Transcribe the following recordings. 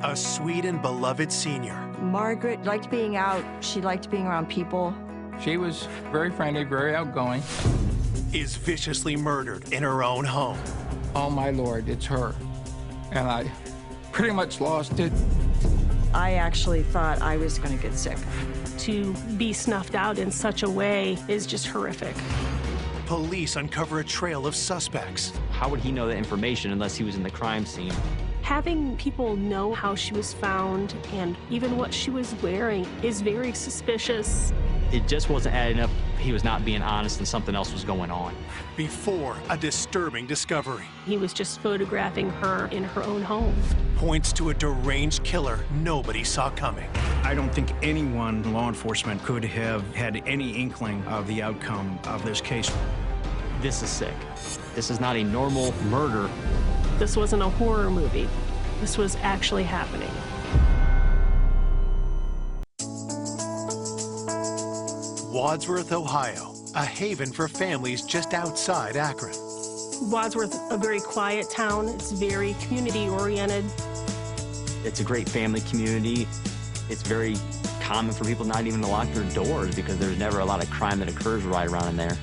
A sweet and beloved senior. Margaret liked being out. She liked being around people. She was very friendly, very outgoing. Is viciously murdered in her own home. Oh my Lord, it's her. And I pretty much lost it. I actually thought I was going to get sick. To be snuffed out in such a way is just horrific. Police uncover a trail of suspects. How would he know that information unless he was in the crime scene? Having people know how she was found and even what she was wearing is very suspicious. It just wasn't adding up. He was not being honest and something else was going on. Before a disturbing discovery. He was just photographing her in her own home. Points to a deranged killer nobody saw coming. I don't think anyone in law enforcement could have had any inkling of the outcome of this case. This is sick. This is not a normal murder. This wasn't a horror movie. This was actually happening. Wadsworth, Ohio, a haven for families just outside Akron. Wadsworth, a very quiet town. It's very community-oriented. It's a great family community. It's very common for people not even to lock their doors because there's never a lot of crime that occurs right around in there.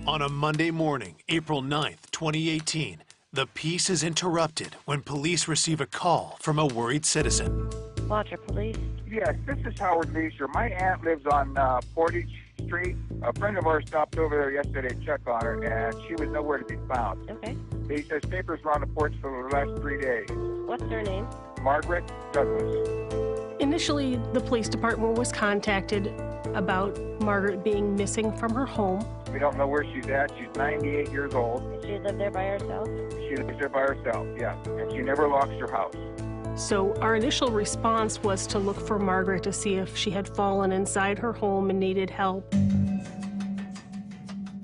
On a Monday morning, April 9th, 2018, the peace is interrupted when police receive a call from a worried citizen. Watcher Police. Yes, this is Howard Leisure. My aunt lives on Portage Street. A friend of ours stopped over there yesterday to check on her, and she was nowhere to be found. Okay. He says papers were on the porch for the last 3 days. What's her name? Margaret Douglas. Initially, the police department was contacted about Margaret being missing from her home. We don't know where she's at. She's 98 years old. Did she live there by herself? She lives there by herself, yeah. And she never locks her house. So our initial response was to look for Margaret to see if she had fallen inside her home and needed help.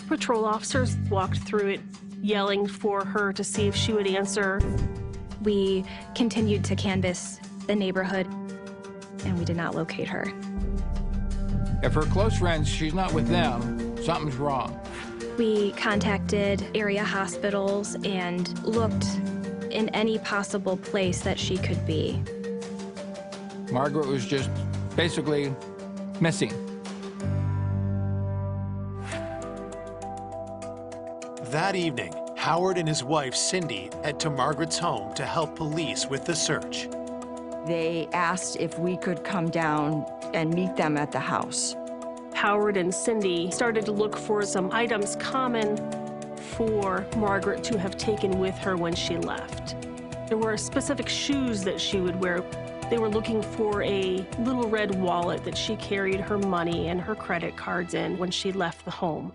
Patrol officers walked through it, yelling for her to see if she would answer. We continued to canvass the neighborhood, and we did not locate her. If her close friends, she's not with them, something's wrong. We contacted area hospitals and looked in any possible place that she could be. Margaret was just basically missing. That evening, Howard and his wife, Cindy, head to Margaret's home to help police with the search. They asked if we could come down and meet them at the house. Howard and Cindy started to look for some items common for Margaret to have taken with her when she left. There were specific shoes that she would wear. They were looking for a little red wallet that she carried her money and her credit cards in when she left the home.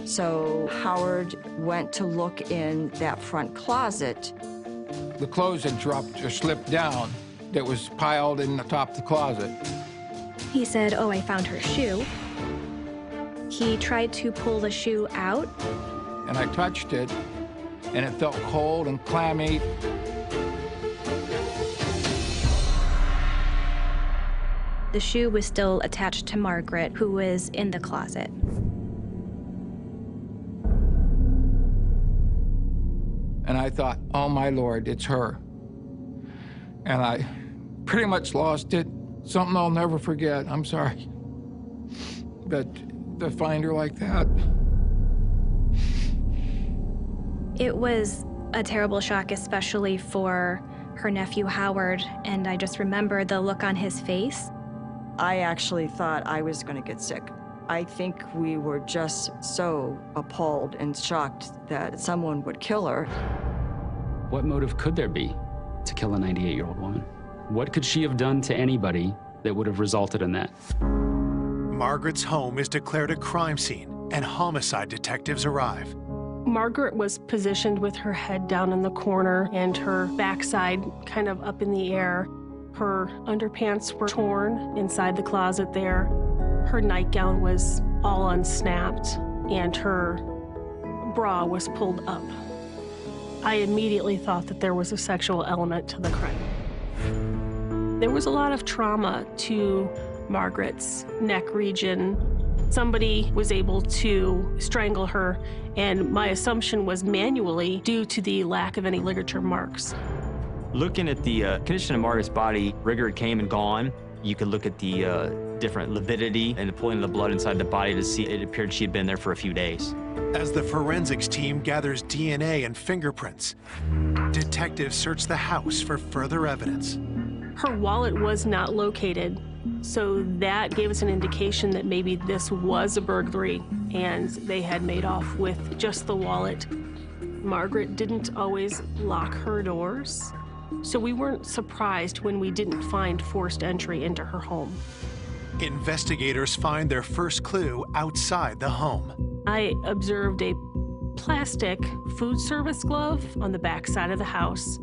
So Howard went to look in that front closet. The clothes had dropped or slipped down that was piled in the top of the closet. He said, "Oh, I found her shoe." He tried to pull the shoe out. And I touched it, and it felt cold and clammy. The shoe was still attached to Margaret, who was in the closet. And I thought, oh my Lord, it's her. And I pretty much lost it. Something I'll never forget, I'm sorry. But to find her like that. It was a terrible shock, especially for her nephew, Howard, and I just remember the look on his face. I actually thought I was going to get sick. I think we were just so appalled and shocked that someone would kill her. What motive could there be to kill a 98-year-old woman? What could she have done to anybody that would have resulted in that? Margaret's home is declared a crime scene, and homicide detectives arrive. Margaret was positioned with her head down in the corner and her backside kind of up in the air. Her underpants were torn inside the closet there. Her nightgown was all unsnapped, and her bra was pulled up. I immediately thought that there was a sexual element to the crime. There was a lot of trauma to Margaret's neck region. Somebody was able to strangle her, and my assumption was manually due to the lack of any ligature marks. Looking at the condition of Margaret's body, rigor came and gone. You could look at the different lividity and the pulling of the blood inside the body to see it appeared she had been there for a few days. As the forensics team gathers DNA and fingerprints, detectives search the house for further evidence. Her wallet was not located, so that gave us an indication that maybe this was a burglary and they had made off with just the wallet. Margaret didn't always lock her doors, so we weren't surprised when we didn't find forced entry into her home. Investigators find their first clue outside the home. I observed a plastic food service glove on the back side of the house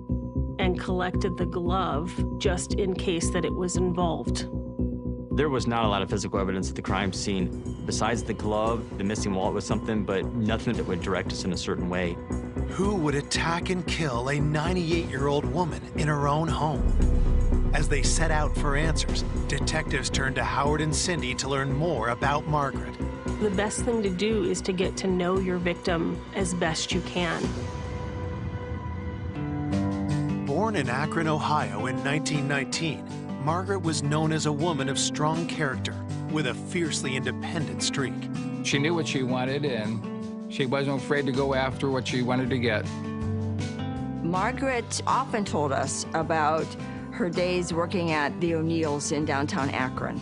and collected the glove just in case that it was involved. There was not a lot of physical evidence at the crime scene. Besides the glove, the missing wallet was something, but nothing that would direct us in a certain way. Who would attack and kill a 98-year-old woman in her own home? As they set out for answers, detectives turn to Howard and Cindy to learn more about Margaret. The best thing to do is to get to know your victim as best you can. Born in Akron, Ohio in 1919, Margaret was known as a woman of strong character with a fiercely independent streak. She knew what she wanted, and she wasn't afraid to go after what she wanted to get. Margaret often told us about her days working at the O'Neill's in downtown Akron.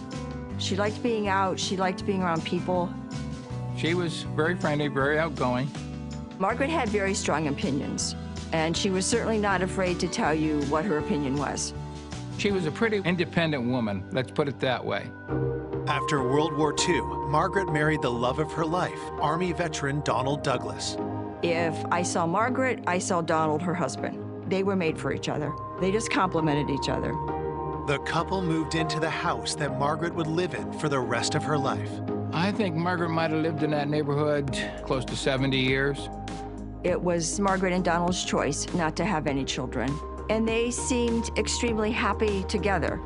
She liked being out, she liked being around people. She was very friendly, very outgoing. Margaret had very strong opinions, and she was certainly not afraid to tell you what her opinion was. She was a pretty independent woman, let's put it that way. After World War II, Margaret married the love of her life, Army veteran Donald Douglas. If I saw Margaret, I saw Donald, her husband. They were made for each other. They just complemented each other. The couple moved into the house that Margaret would live in for the rest of her life. I think Margaret might have lived in that neighborhood close to 70 years. It was Margaret and Donald's choice not to have any children, and they seemed extremely happy together.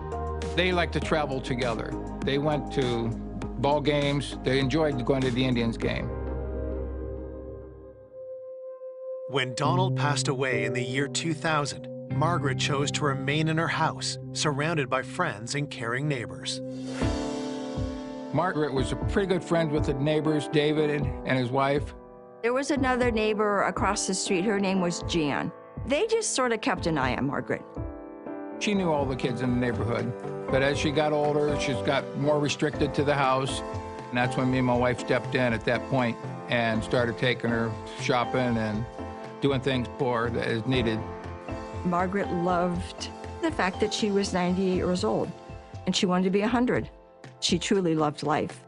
They liked to travel together. They went to ball games. They enjoyed going to the Indians game. When Donald passed away in the year 2000, Margaret chose to remain in her house, surrounded by friends and caring neighbors. Margaret was a pretty good friend with the neighbors, David and his wife. There was another neighbor across the street. Her name was Jan. They just sort of kept an eye on Margaret. She knew all the kids in the neighborhood, but as she got older, she's got more restricted to the house. And that's when me and my wife stepped in at that point and started taking her shopping and doing things for her as needed. Margaret loved the fact that she was 98 years old, and she wanted to be 100. She truly loved life.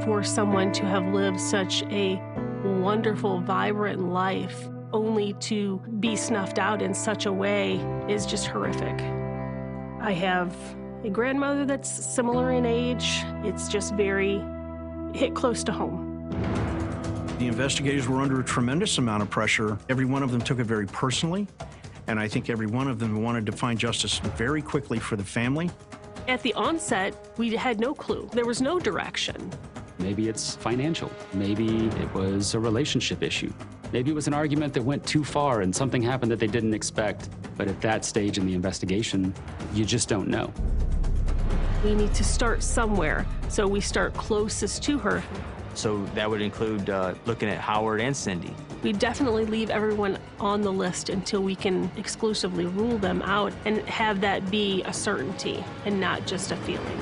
For someone to have lived such a wonderful, vibrant life, only to be snuffed out in such a way is just horrific. I have a grandmother that's similar in age. It's just very hit close to home. The investigators were under a tremendous amount of pressure. Every one of them took it very personally, and I think every one of them wanted to find justice very quickly for the family. At the onset, we had no clue. There was no direction. Maybe it's financial. Maybe it was a relationship issue. Maybe it was an argument that went too far and something happened that they didn't expect. But at that stage in the investigation, you just don't know. We need to start somewhere, so we start closest to her. So that would include looking at Howard and Cindy. We definitely leave everyone on the list until we can exclusively rule them out and have that be a certainty and not just a feeling.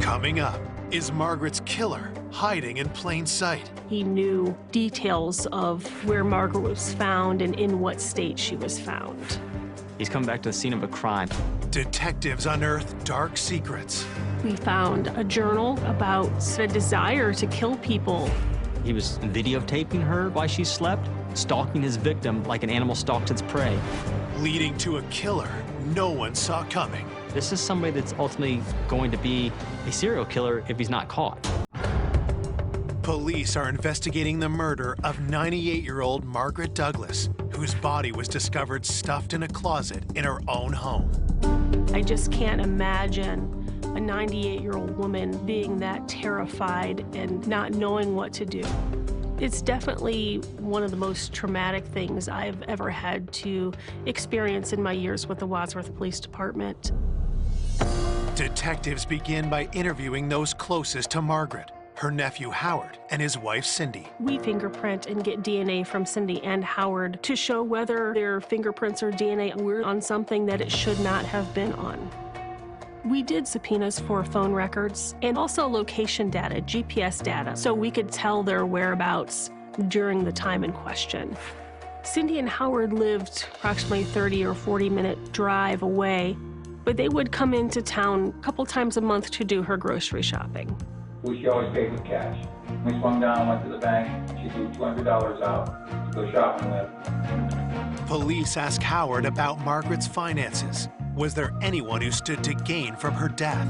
Coming up, is Margaret's killer hiding in plain sight? He knew details of where Margaret was found and in what state she was found. He's come back to the scene of a crime. Detectives unearth dark secrets. We found a journal about a desire to kill people. He was videotaping her while she slept, stalking his victim like an animal stalks its prey. Leading to a killer no one saw coming. This is somebody that's ultimately going to be a serial killer if he's not caught. Police are investigating the murder of 98-year-old Margaret Douglas, whose body was discovered stuffed in a closet in her own home. I just can't imagine a 98-year-old woman being that terrified and not knowing what to do. It's definitely one of the most traumatic things I've ever had to experience in my years with the Wadsworth Police Department. Detectives begin by interviewing those closest to Margaret, her nephew Howard and his wife Cindy. We fingerprint and get DNA from Cindy and Howard to show whether their fingerprints or DNA were on something that it should not have been on. We did subpoenas for phone records and also location data, GPS data, so we could tell their whereabouts during the time in question. Cindy and Howard lived approximately 30 or 40-minute drive away, but they would come into town a couple times a month to do her grocery shopping. She always paid with cash. We swung down, went to the bank, she threw $200 out to go shopping with. Police ask Howard about Margaret's finances. Was there anyone who stood to gain from her death?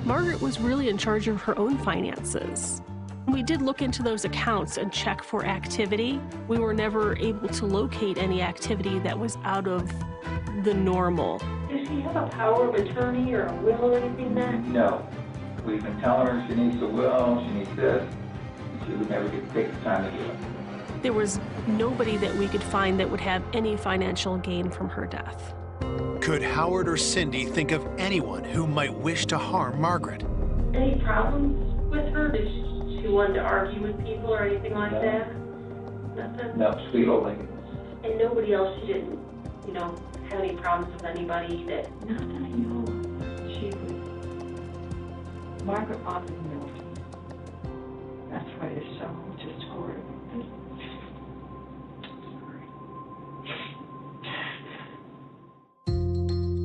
Margaret was really in charge of her own finances. We did look into those accounts and check for activity. We were never able to locate any activity that was out of the normal. Does she have a power of attorney or a will or anything like that? No. We've been telling her she needs a will, she needs this, and she would never get to take the time to do it. There was nobody that we could find that would have any financial gain from her death. Could Howard or Cindy think of anyone who might wish to harm Margaret? Any problems with her? Did she want to argue with people or anything like that? Nothing? No, sweet old lady. And nobody else, she didn't, have any problems with anybody that... Not that I know of. She was... Margaret bothered me. That's why it's so just horrible.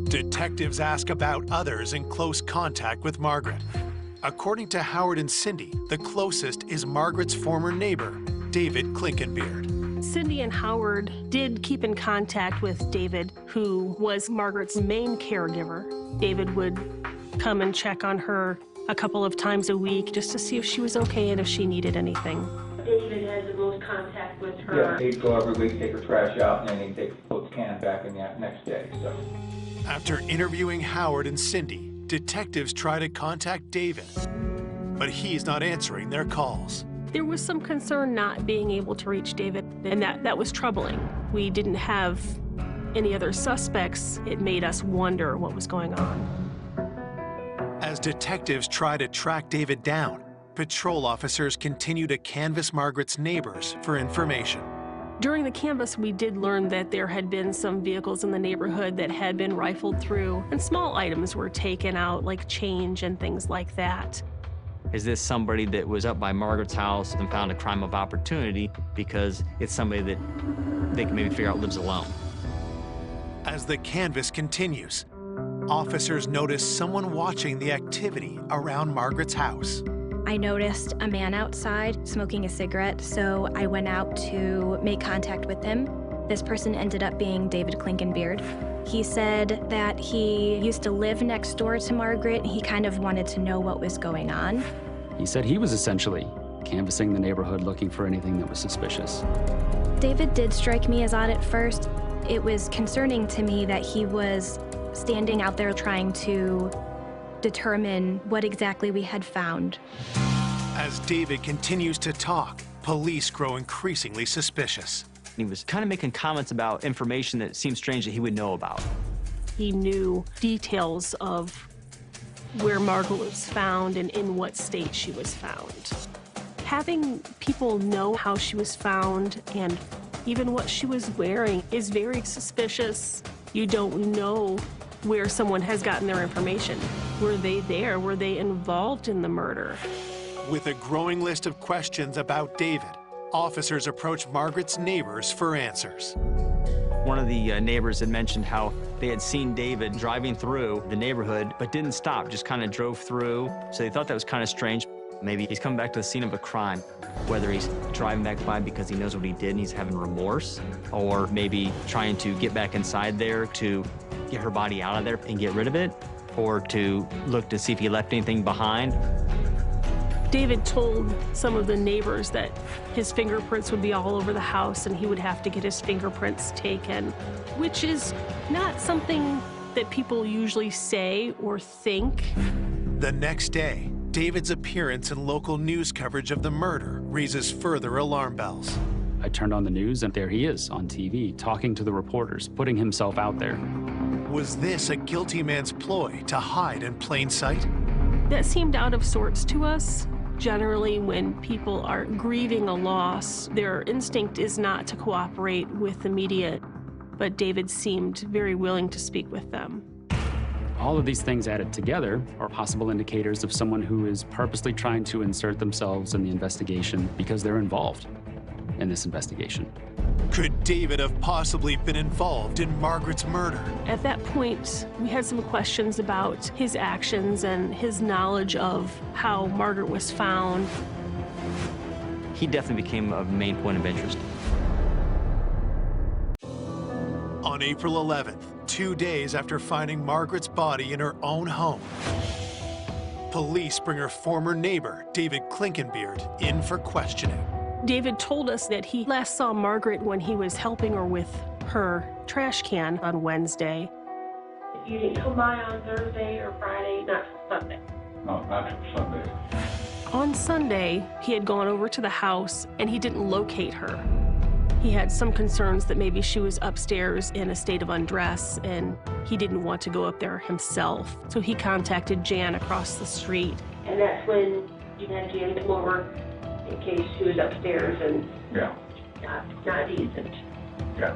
Detectives ask about others in close contact with Margaret. According to Howard and Cindy, the closest is Margaret's former neighbor, David Klinkenbeard. Cindy and Howard did keep in contact with David, who was Margaret's main caregiver. David would come and check on her a couple of times a week just to see if she was okay and if she needed anything. David has the most contact with her. Yeah, he'd go every week, take her trash out, and then he'd take the can back in the next day. So. After interviewing Howard and Cindy, detectives try to contact David, but he's not answering their calls. There was some concern not being able to reach David, and that was troubling. We didn't have any other suspects. It made us wonder what was going on. As detectives try to track David down, patrol officers continue to canvass Margaret's neighbors for information. During the canvass, we did learn that there had been some vehicles in the neighborhood that had been rifled through, and small items were taken out, like change and things like that. Is this somebody that was up by Margaret's house and found a crime of opportunity because it's somebody that they can maybe figure out lives alone? As the canvass continues, officers notice someone watching the activity around Margaret's house. I noticed a man outside smoking a cigarette, so I went out to make contact with him. This person ended up being David Klinkenbeard. He said that he used to live next door to Margaret. He kind of wanted to know what was going on. He said he was essentially canvassing the neighborhood looking for anything that was suspicious. David did strike me as odd at first. It was concerning to me that he was standing out there trying to determine what exactly we had found. As David continues to talk, police grow increasingly suspicious. He was kind of making comments about information that seemed strange that he would know about. He knew details of where Margaret was found and in what state she was found. Having people know how she was found and even what she was wearing is very suspicious. You don't know where someone has gotten their information. Were they there? Were they involved in the murder? With a growing list of questions about David, officers approach Margaret's neighbors for answers. One of the neighbors had mentioned how they had seen David driving through the neighborhood, but didn't stop, just kind of drove through. So they thought that was kind of strange. Maybe he's come back to the scene of a crime, whether he's driving back by because he knows what he did and he's having remorse, or maybe trying to get back inside there to get her body out of there and get rid of it, or to look to see if he left anything behind. David told some of the neighbors that his fingerprints would be all over the house and he would have to get his fingerprints taken, which is not something that people usually say or think. The next day, David's appearance in local news coverage of the murder raises further alarm bells. I turned on the news and there he is on TV, talking to the reporters, putting himself out there. Was this a guilty man's ploy to hide in plain sight? That seemed out of sorts to us. Generally, when people are grieving a loss, their instinct is not to cooperate with the media, but David seemed very willing to speak with them. All of these things added together are possible indicators of someone who is purposely trying to insert themselves in the investigation because they're involved in this investigation. Could David have possibly been involved in Margaret's murder? At that point, we had some questions about his actions and his knowledge of how Margaret was found. He definitely became a main point of interest. On April 11th, 2 days after finding Margaret's body in her own home, police bring her former neighbor, David Klinkenbeard, in for questioning. David told us that he last saw Margaret when he was helping her with her trash can on Wednesday. You didn't come by on Thursday or Friday, not Sunday? No, not till Sunday. On Sunday, he had gone over to the house and he didn't locate her. He had some concerns that maybe she was upstairs in a state of undress and he didn't want to go up there himself. So he contacted Jan across the street. And that's when you had Jan come over in case she was upstairs and Yeah, not decent. yeah.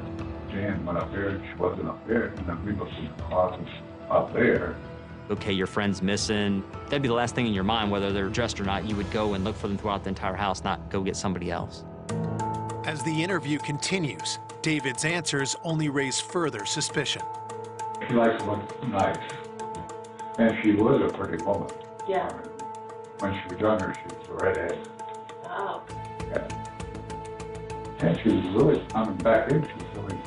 Jan went up there, she wasn't up there, and then we looked in the closets up there. Okay, your friend's missing. That'd be the last thing in your mind, whether they're dressed or not. You would go and look for them throughout the entire house, not go get somebody else. As the interview continues, David's answers only raise further suspicion. She likes to look nice, and she was a pretty woman. Yeah. When she was younger, she was a redhead. Oh. Yeah. And she was really, back then, she was really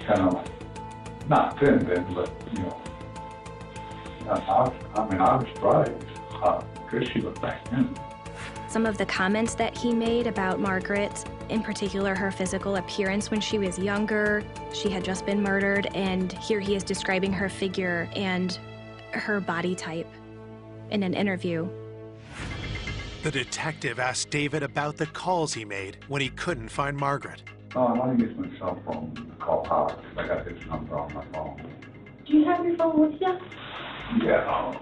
kind of like, not thin then, but, you know, I was surprised how good she looked back then. Some of the comments that he made about Margaret, in particular her physical appearance when she was younger, she had just been murdered, and here he is describing her figure and her body type in an interview. The detective asked David about the calls he made when he couldn't find Margaret. Oh, I want to use my cell phone to call Howard. I got his number on my phone. Do you have your phone with you? Yeah.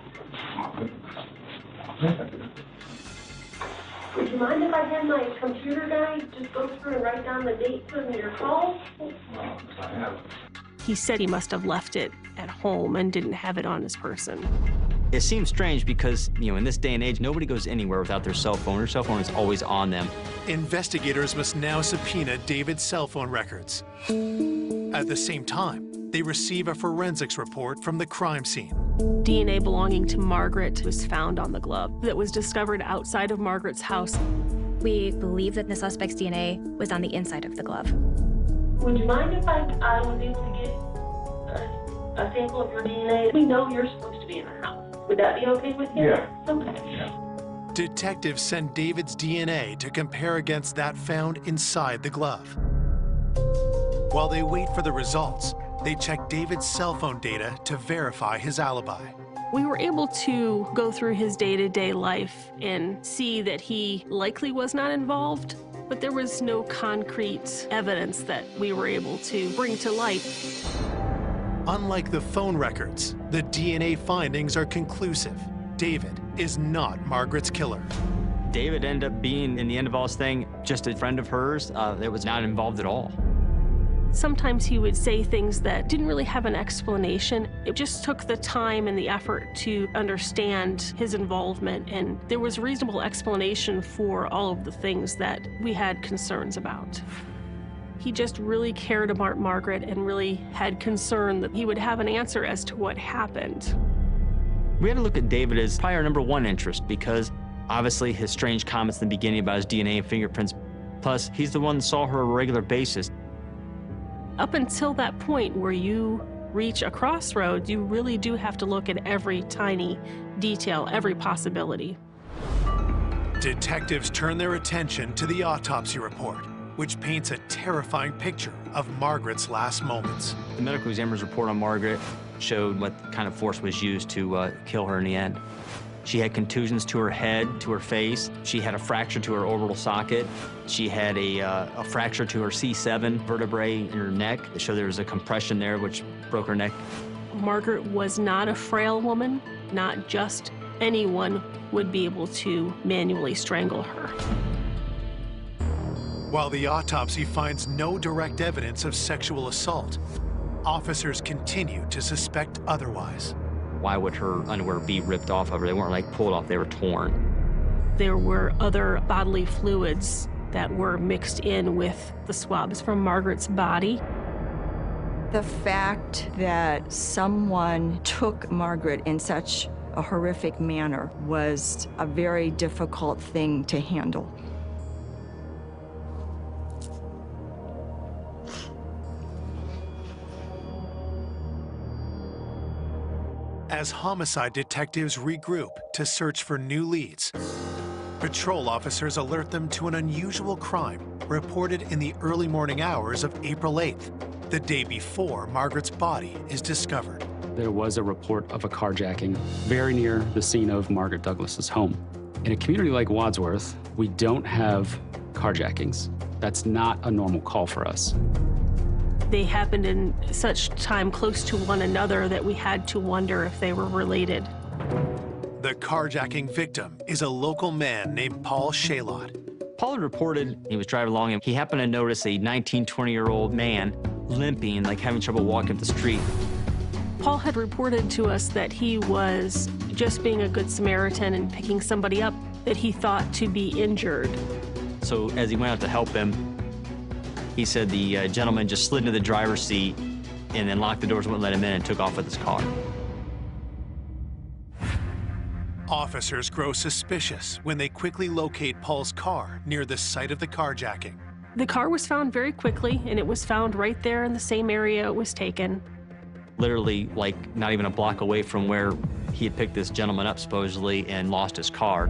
Would you mind if I had my computer guy just go through and write down the dates of your calls? I have. He said he must have left it at home and didn't have it on his person. It seems strange because, in this day and age, nobody goes anywhere without their cell phone. Their cell phone is always on them. Investigators must now subpoena David's cell phone records. At the same time, they receive a forensics report from the crime scene. DNA belonging to Margaret was found on the glove that was discovered outside of Margaret's house. We believe that the suspect's DNA was on the inside of the glove. Would you mind if I was able to get a sample of your DNA? We know you're supposed to be in the house. Would that be okay with you? Yeah. Okay. Yeah. Detectives send David's DNA to compare against that found inside the glove. While they wait for the results, they check David's cell phone data to verify his alibi. We were able to go through his day-to-day life and see that he likely was not involved, but there was no concrete evidence that we were able to bring to light. Unlike the phone records, the DNA findings are conclusive. David is not Margaret's killer. David ended up being, in the end of all this thing, just a friend of hers that was not involved at all. Sometimes he would say things that didn't really have an explanation. It just took the time and the effort to understand his involvement, and there was reasonable explanation for all of the things that we had concerns about. He just really cared about Margaret and really had concern that he would have an answer as to what happened. We had to look at David as probably our #1 interest because obviously his strange comments in the beginning about his DNA and fingerprints, plus he's the one that saw her on a regular basis. Up until that point where you reach a crossroads, you really do have to look at every tiny detail, every possibility. Detectives turn their attention to the autopsy report, which paints a terrifying picture of Margaret's last moments. The medical examiner's report on Margaret showed what kind of force was used to kill her in the end. She had contusions to her head, to her face. She had a fracture to her orbital socket. She had a fracture to her C7 vertebrae in her neck. It showed there was a compression there, which broke her neck. Margaret was not a frail woman. Not just anyone would be able to manually strangle her. While the autopsy finds no direct evidence of sexual assault, officers continue to suspect otherwise. Why would her underwear be ripped off of her? They weren't like pulled off, they were torn. There were other bodily fluids that were mixed in with the swabs from Margaret's body. The fact that someone took Margaret in such a horrific manner was a very difficult thing to handle. As homicide detectives regroup to search for new leads, patrol officers alert them to an unusual crime reported in the early morning hours of April 8th, the day before Margaret's body is discovered. There was a report of a carjacking very near the scene of Margaret Douglas's home. In a community like Wadsworth, we don't have carjackings. That's not a normal call for us. They happened in such time close to one another that we had to wonder if they were related. The carjacking victim is a local man named Paul Shaylott. Paul had reported he was driving along and he happened to notice a 19, 20-year-old man limping, like having trouble walking up the street. Paul had reported to us that he was just being a good Samaritan and picking somebody up that he thought to be injured. So as he went out to help him, he said the gentleman just slid into the driver's seat and then locked the doors, wouldn't let him in, and took off with his car. Officers grow suspicious when they quickly locate Paul's car near the site of the carjacking. The car was found very quickly, and it was found right there in the same area it was taken. Literally, like, not even a block away from where he had picked this gentleman up, supposedly, and lost his car.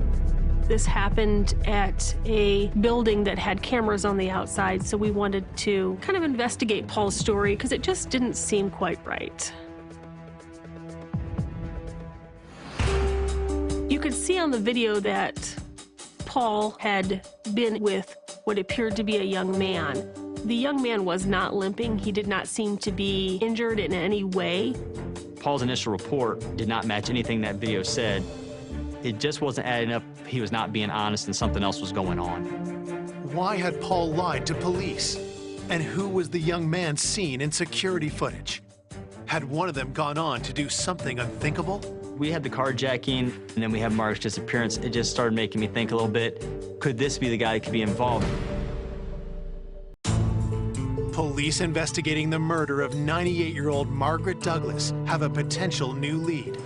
This happened at a building that had cameras on the outside, so we wanted to kind of investigate Paul's story because it just didn't seem quite right. You could see on the video that Paul had been with what appeared to be a young man. The young man was not limping. He did not seem to be injured in any way. Paul's initial report did not match anything that video said. It just wasn't adding up. He was not being honest and something else was going on. Why had Paul lied to police? And who was the young man seen in security footage? Had one of them gone on to do something unthinkable? We had the carjacking, and then we had Margaret's disappearance. It just started making me think a little bit, could this be the guy that could be involved? Police investigating the murder of 98-year-old Margaret Douglas have a potential new lead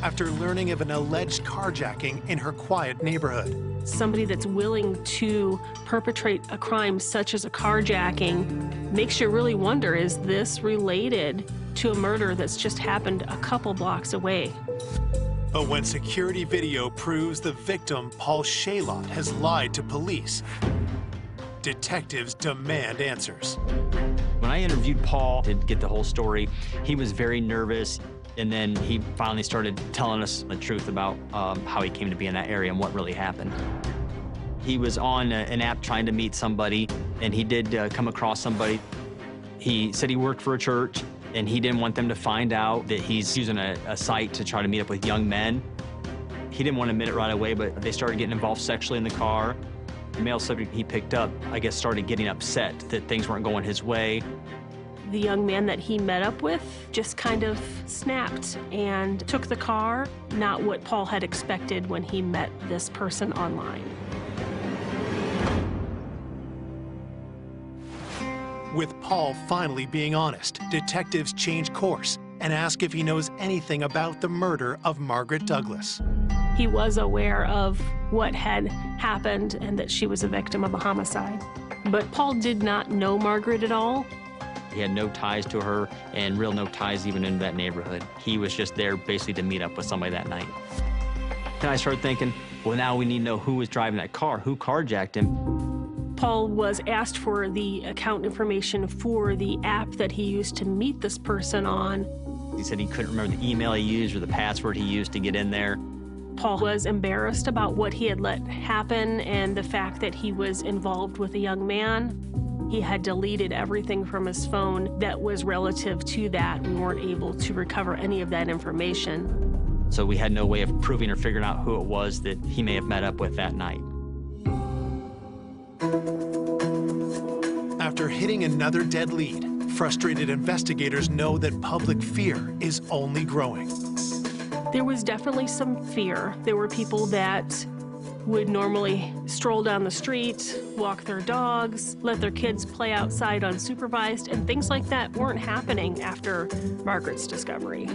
after learning of an alleged carjacking in her quiet neighborhood. Somebody that's willing to perpetrate a crime such as a carjacking makes you really wonder, is this related to a murder that's just happened a couple blocks away? But when security video proves the victim, Paul Shaylott, has lied to police, detectives demand answers. When I interviewed Paul to get the whole story, he was very nervous. And then he finally started telling us the truth about how he came to be in that area and what really happened. He was on an app trying to meet somebody, and he did come across somebody. He said he worked for a church, and he didn't want them to find out that he's using a site to try to meet up with young men. He didn't want to admit it right away, but they started getting involved sexually in the car. The male subject he picked up, I guess, started getting upset that things weren't going his way. The young man that he met up with just kind of snapped and took the car, not what Paul had expected when he met this person online. With Paul finally being honest, detectives change course and ask if he knows anything about the murder of Margaret Douglas. He was aware of what had happened and that she was a victim of a homicide. But Paul did not know Margaret at all. He had no ties to her, and real no ties even in that neighborhood. He was just there basically to meet up with somebody that night. And I started thinking, Well, now we need to know who was driving that car, who carjacked him. Paul was asked for the account information for the app that he used to meet this person on. He said he couldn't remember the email he used or the password he used to get in there. Paul was embarrassed about what he had let happen and the fact that he was involved with a young man. He had deleted everything from his phone that was relative to that. We weren't able to recover any of that information. So we had no way of proving or figuring out who it was that he may have met up with that night. After hitting another dead lead, frustrated investigators know that public fear is only growing. There was definitely some fear. There were people that would normally stroll down the street, walk their dogs, let their kids play outside unsupervised, and things like that weren't happening after Margaret's discovery.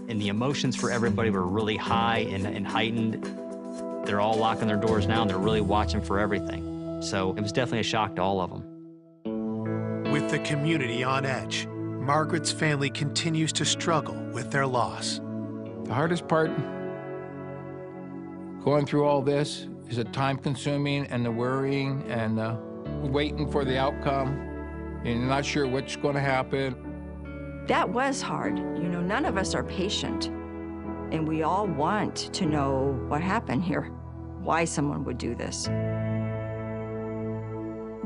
And the emotions for everybody were really high and heightened. They're all locking their doors now, and they're really watching for everything. So it was definitely a shock to all of them. With the community on edge, Margaret's family continues to struggle with their loss. The hardest part going through all this is the time-consuming and the worrying and waiting for the outcome, and you're not sure what's going to happen. That was hard. You know, none of us are patient, and we all want to know what happened here, why someone would do this.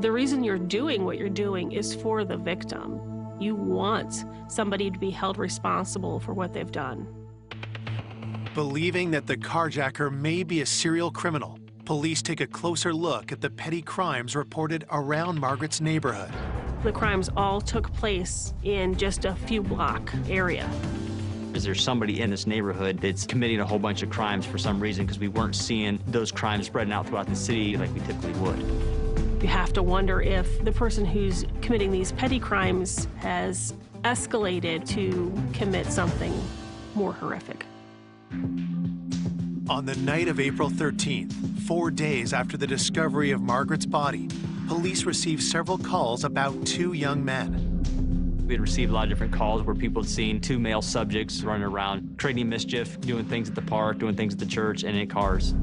The reason you're doing what you're doing is for the victim. You want somebody to be held responsible for what they've done. Believing that the carjacker may be a serial criminal, police take a closer look at the petty crimes reported around Margaret's neighborhood. The crimes all took place in just a few block area. Is there somebody in this neighborhood that's committing a whole bunch of crimes for some reason, because we weren't seeing those crimes spreading out throughout the city like we typically would? You have to wonder if the person who's committing these petty crimes has escalated to commit something more horrific. On the night of April 13th, 4 days after the discovery of Margaret's body, police received several calls about two young men. We had received a lot of different calls where people had seen two male subjects running around, creating mischief, doing things at the park, doing things at the church, and in cars.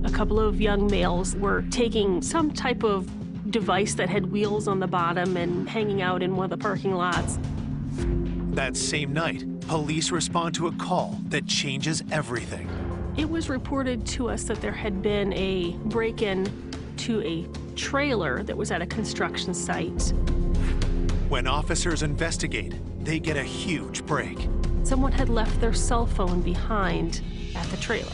A couple of young males were taking some type of device that had wheels on the bottom and hanging out in one of the parking lots. That same night, police respond to a call that changes everything. It was reported to us that there had been a break-in to a trailer that was at a construction site. When officers investigate, they get a huge break. Someone had left their cell phone behind at the trailer.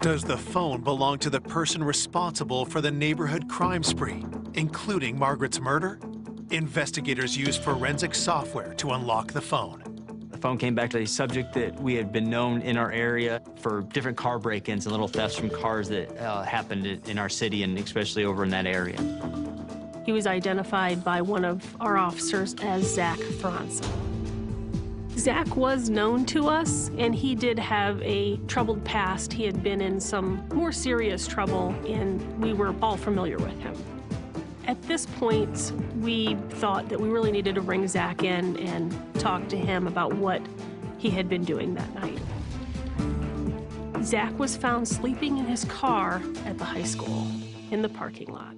Does the phone belong to the person responsible for the neighborhood crime spree, including Margaret's murder? Investigators used forensic software to unlock the phone. The phone came back to a subject that we had been known in our area for different car break-ins and little thefts from cars that happened in our city, and especially over in that area. He was identified by one of our officers as Zach Thronson. Zach was known to us, and he did have a troubled past. He had been in some more serious trouble, and we were all familiar with him. At this point, we thought that we really needed to bring Zach in and talk to him about what he had been doing that night. Zach was found sleeping in his car at the high school in the parking lot.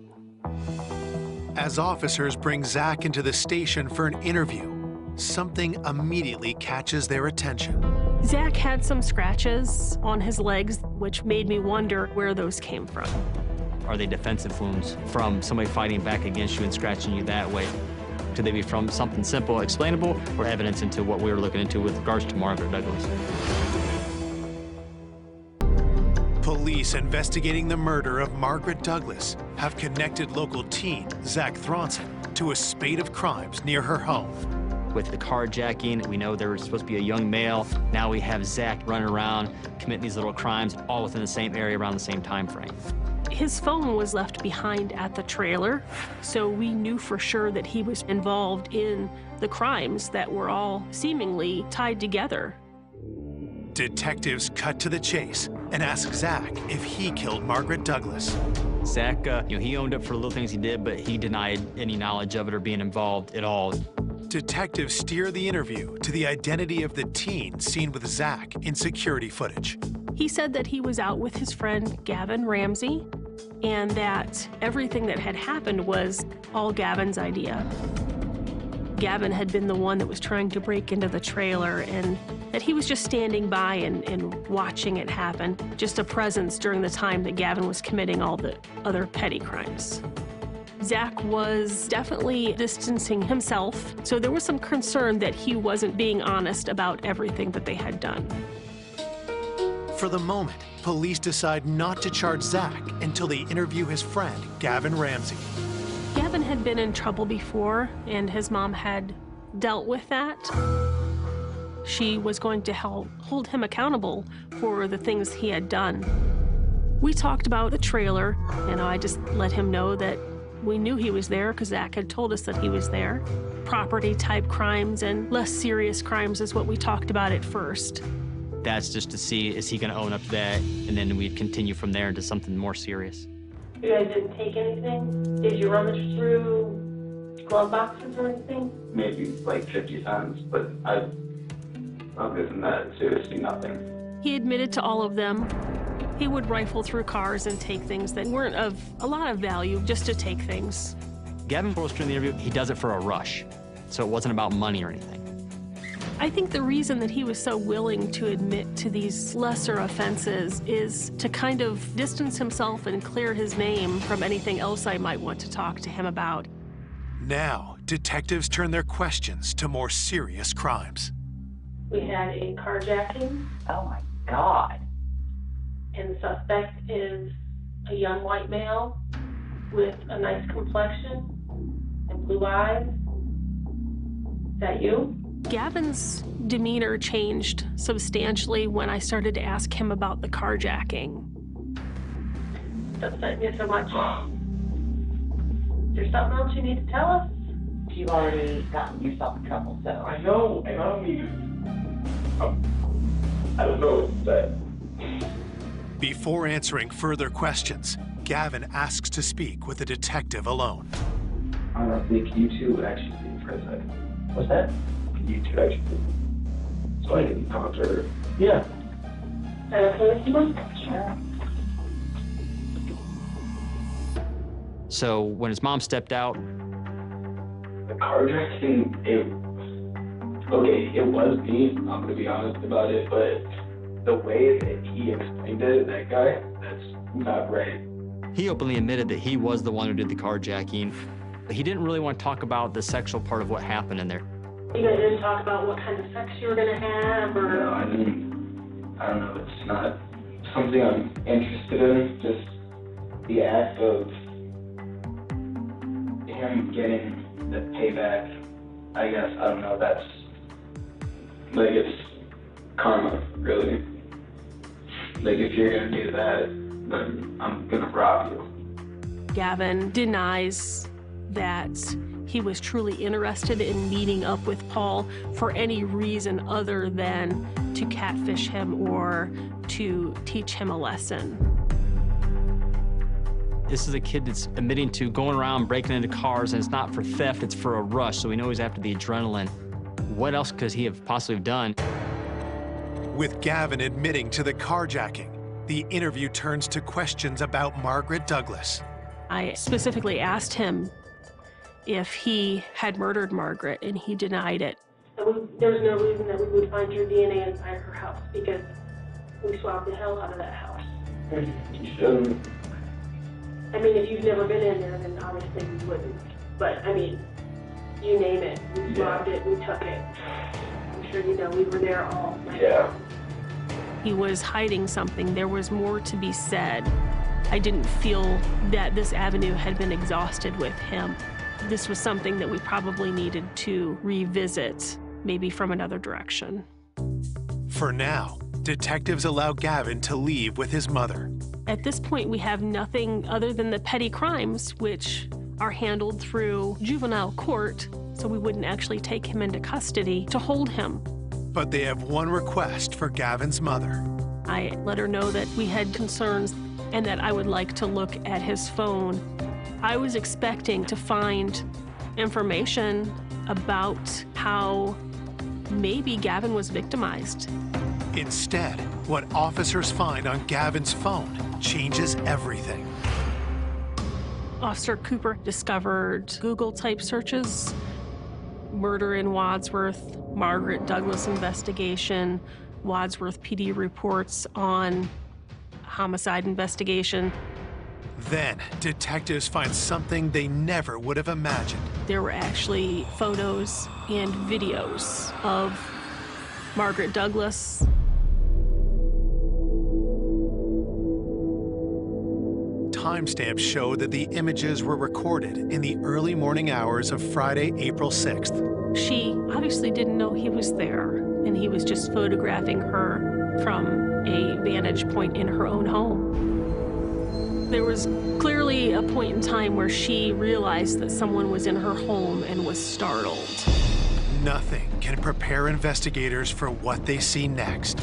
As officers bring Zach into the station for an interview, something immediately catches their attention. Zach had some scratches on his legs, which made me wonder where those came from. Are they defensive wounds from somebody fighting back against you and scratching you that way? Could they be from something simple, explainable, or evidence into what we were looking into with regards to Margaret Douglas? Police investigating the murder of Margaret Douglas have connected local teen Zach Thronson to a spate of crimes near her home. With the carjacking, we know there was supposed to be a young male. Now we have Zach running around, committing these little crimes, all within the same area around the same time frame. His phone was left behind at the trailer, so we knew for sure that he was involved in the crimes that were all seemingly tied together. Detectives cut to the chase and ask Zach if he killed Margaret Douglas. Zach, he owned up for the little things he did, but he denied any knowledge of it or being involved at all. Detectives steer the interview to the identity of the teen seen with Zach in security footage. He said that he was out with his friend Gavin Ramsey and that everything that had happened was all Gavin's idea. Gavin had been the one that was trying to break into the trailer and that he was just standing by and watching it happen, just a presence during the time that Gavin was committing all the other petty crimes. Zach was definitely distancing himself, so there was some concern that he wasn't being honest about everything that they had done. For the moment, police decide not to charge Zach until they interview his friend, Gavin Ramsey. Gavin had been in trouble before, and his mom had dealt with that. She was going to hold him accountable for the things he had done. We talked about the trailer, and I just let him know that we knew he was there because Zach had told us that he was there. Property-type crimes and less serious crimes is what we talked about at first. That's just to see, is he going to own up to that? And then we'd continue from there into something more serious. You guys didn't take anything? Did you rummage through glove boxes or anything? Maybe like 50 times, but other than that, seriously nothing. He admitted to all of them. He would rifle through cars and take things that weren't of a lot of value, just to take things. Gavin told us during the interview, he does it for a rush, so it wasn't about money or anything. I think the reason that he was so willing to admit to these lesser offenses is to kind of distance himself and clear his name from anything else I might want to talk to him about. Now, detectives turn their questions to more serious crimes. We had a carjacking. Oh my God. And the suspect is a young white male with a nice complexion and blue eyes. Is that you? Gavin's demeanor changed substantially when I started to ask him about the carjacking. Upset me so much. Is there something else you need to tell us? You've already gotten yourself in trouble, so. I know, and I don't need I don't know what to say. Before answering further questions, Gavin asks to speak with the detective alone. I don't think you two would actually be for a second. What's that? You two actually. So I didn't talk to her. Yeah. Sure. So when his mom stepped out, The carjacking, it was me, I'm gonna be honest about it, but the way that he explained it, that guy, that's not right. he openly admitted that he was the one who did the carjacking. But he didn't really want to talk about the sexual part of what happened in there. You guys didn't talk about what kind of sex you were gonna have, or? No, I didn't. I don't know, it's not something I'm interested in, just the act of him getting the payback, I guess, I don't know, that's, like, it's karma, really. Like, if you're gonna do that, then I'm gonna rob you. Gavin denies that he was truly interested in meeting up with Paul for any reason other than to catfish him or to teach him a lesson. This is a kid that's admitting to going around breaking into cars, and it's not for theft, it's for a rush, so we know he's after the adrenaline. What else could he have possibly done? With Gavin admitting to the carjacking, the interview turns to questions about Margaret Douglas. I specifically asked him if he had murdered Margaret, and he denied it. There's no reason that we would find your DNA inside her house because we swabbed the hell out of that house. You shouldn't. I mean, if you've never been in there, then obviously we wouldn't. But, I mean, you name it. We swabbed it, we took it. I'm sure you know we were there all night. Yeah. He was hiding something. There was more to be said. I didn't feel that this avenue had been exhausted with him. This was something that we probably needed to revisit, maybe from another direction. For now, detectives allow Gavin to leave with his mother. At this point, we have nothing other than the petty crimes, which are handled through juvenile court, so we wouldn't actually take him into custody to hold him. But they have one request for Gavin's mother. I let her know that we had concerns and that I would like to look at his phone. I was expecting to find information about how maybe Gavin was victimized. Instead, what officers find on Gavin's phone changes everything. Officer Cooper discovered Google-type searches, murder in Wadsworth, Margaret Douglas investigation, Wadsworth PD reports on homicide investigation. Then, detectives find something they never would have imagined. There were actually photos and videos of Margaret Douglas. Timestamps show that the images were recorded in the early morning hours of Friday, April 6th. She obviously didn't know he was there, and he was just photographing her from a vantage point in her own home. There was clearly a point in time where she realized that someone was in her home and was startled. Nothing can prepare investigators for what they see next.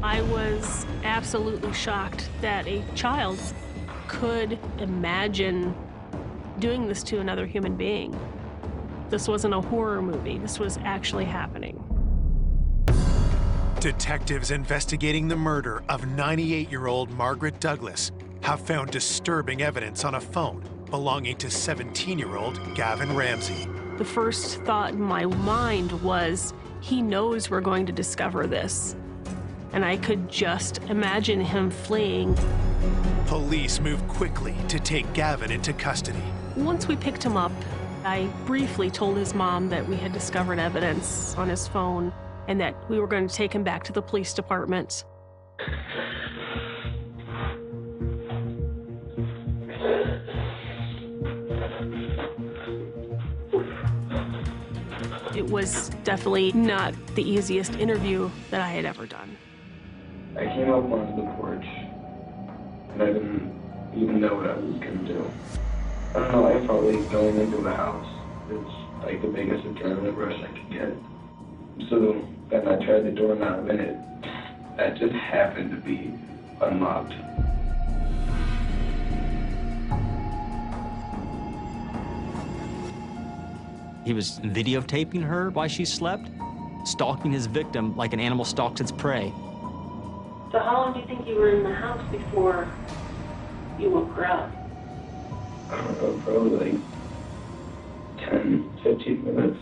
I was absolutely shocked that a child could imagine doing this to another human being. This wasn't a horror movie. This was actually happening. Detectives investigating the murder of 98-year-old Margaret Douglas have found disturbing evidence on a phone belonging to 17-year-old Gavin Ramsey. The first thought in my mind was, he knows we're going to discover this. And I could just imagine him fleeing. Police moved quickly to take Gavin into custody. Once we picked him up, I briefly told his mom that we had discovered evidence on his phone and that we were going to take him back to the police department. It was definitely not the easiest interview that I had ever done. I came up onto the porch, and I didn't even know what I was going to do. I don't know, I felt like going into the house is like the biggest adrenaline rush I could get. So then I tried the doorknob, and that just happened to be unlocked. He was videotaping her while she slept, stalking his victim like an animal stalks its prey. So how long do you think you were in the house before you woke her up? I don't know, probably like 10, 15 minutes.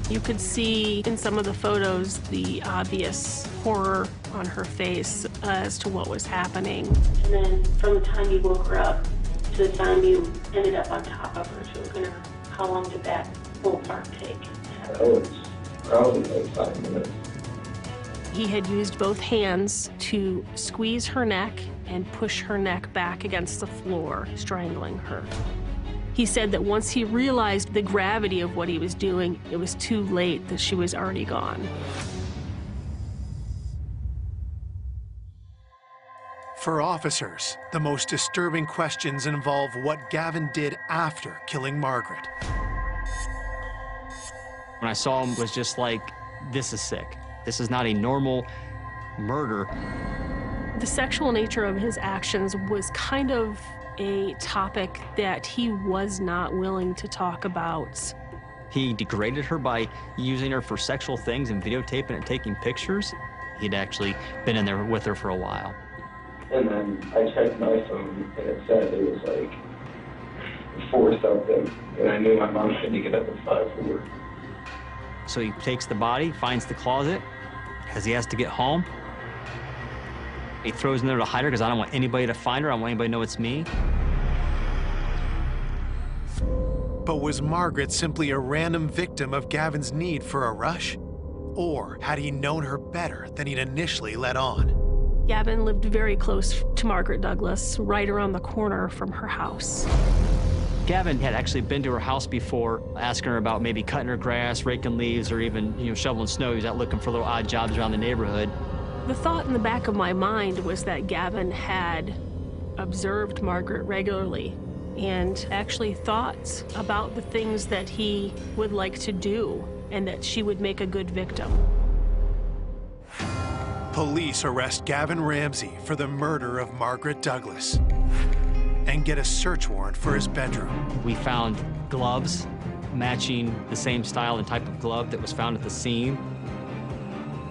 You could see in some of the photos the obvious horror on her face as to what was happening. And then from the time you woke her up to the time you ended up on top of her, choking her, how long did that whole part take? That was probably like 5 minutes. He had used both hands to squeeze her neck and push her neck back against the floor, strangling her. He said that once he realized the gravity of what he was doing, it was too late, that she was already gone. For officers, the most disturbing questions involve what Gavin did after killing Margaret. When I saw him, it was just like, this is sick. This is not a normal murder. The sexual nature of his actions was kind of a topic that he was not willing to talk about. He degraded her by using her for sexual things and videotaping and taking pictures. He'd actually been in there with her for a while. And then I checked my phone, and it said it was like 4 something, and I knew my mom had to get up at 5 for work. So he takes the body, finds the closet, because he has to get home. He throws in there to hide her because I don't want anybody to find her. I don't want anybody to know it's me. But was Margaret simply a random victim of Gavin's need for a rush? Or had he known her better than he'd initially let on? Gavin lived very close to Margaret Douglas, right around the corner from her house. Gavin had actually been to her house before, asking her about maybe cutting her grass, raking leaves, or even, shoveling snow. He was out looking for little odd jobs around the neighborhood. The thought in the back of my mind was that Gavin had observed Margaret regularly and actually thought about the things that he would like to do and that she would make a good victim. Police arrest Gavin Ramsey for the murder of Margaret Douglas and get a search warrant for his bedroom. We found gloves, matching the same style and type of glove that was found at the scene.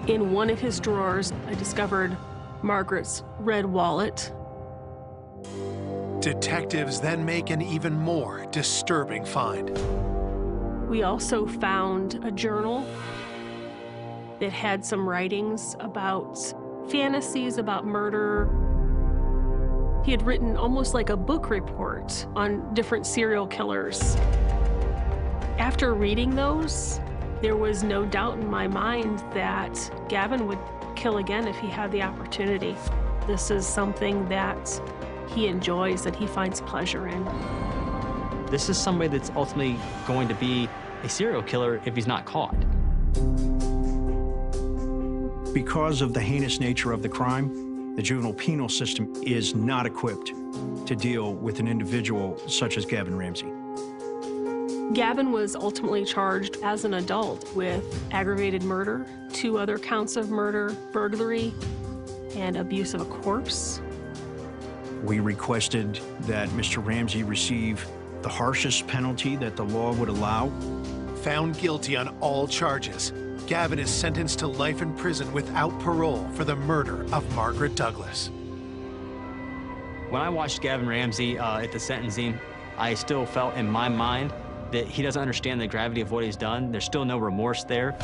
In one of his drawers, I discovered Margaret's red wallet. Detectives then make an even more disturbing find. We also found a journal that had some writings about fantasies about murder. He had written almost like a book report on different serial killers. After reading those, there was no doubt in my mind that Gavin would kill again if he had the opportunity. This is something that he enjoys, that he finds pleasure in. This is somebody that's ultimately going to be a serial killer if he's not caught. Because of the heinous nature of the crime, the juvenile penal system is not equipped to deal with an individual such as Gavin Ramsey. Gavin was ultimately charged as an adult with aggravated murder, 2 other counts of murder, burglary, and abuse of a corpse. We requested that Mr. Ramsey receive the harshest penalty that the law would allow. Found guilty on all charges, Gavin is sentenced to life in prison without parole for the murder of Margaret Douglas. When I watched Gavin Ramsey at the sentencing, I still felt in my mind that he doesn't understand the gravity of what he's done. There's still no remorse there.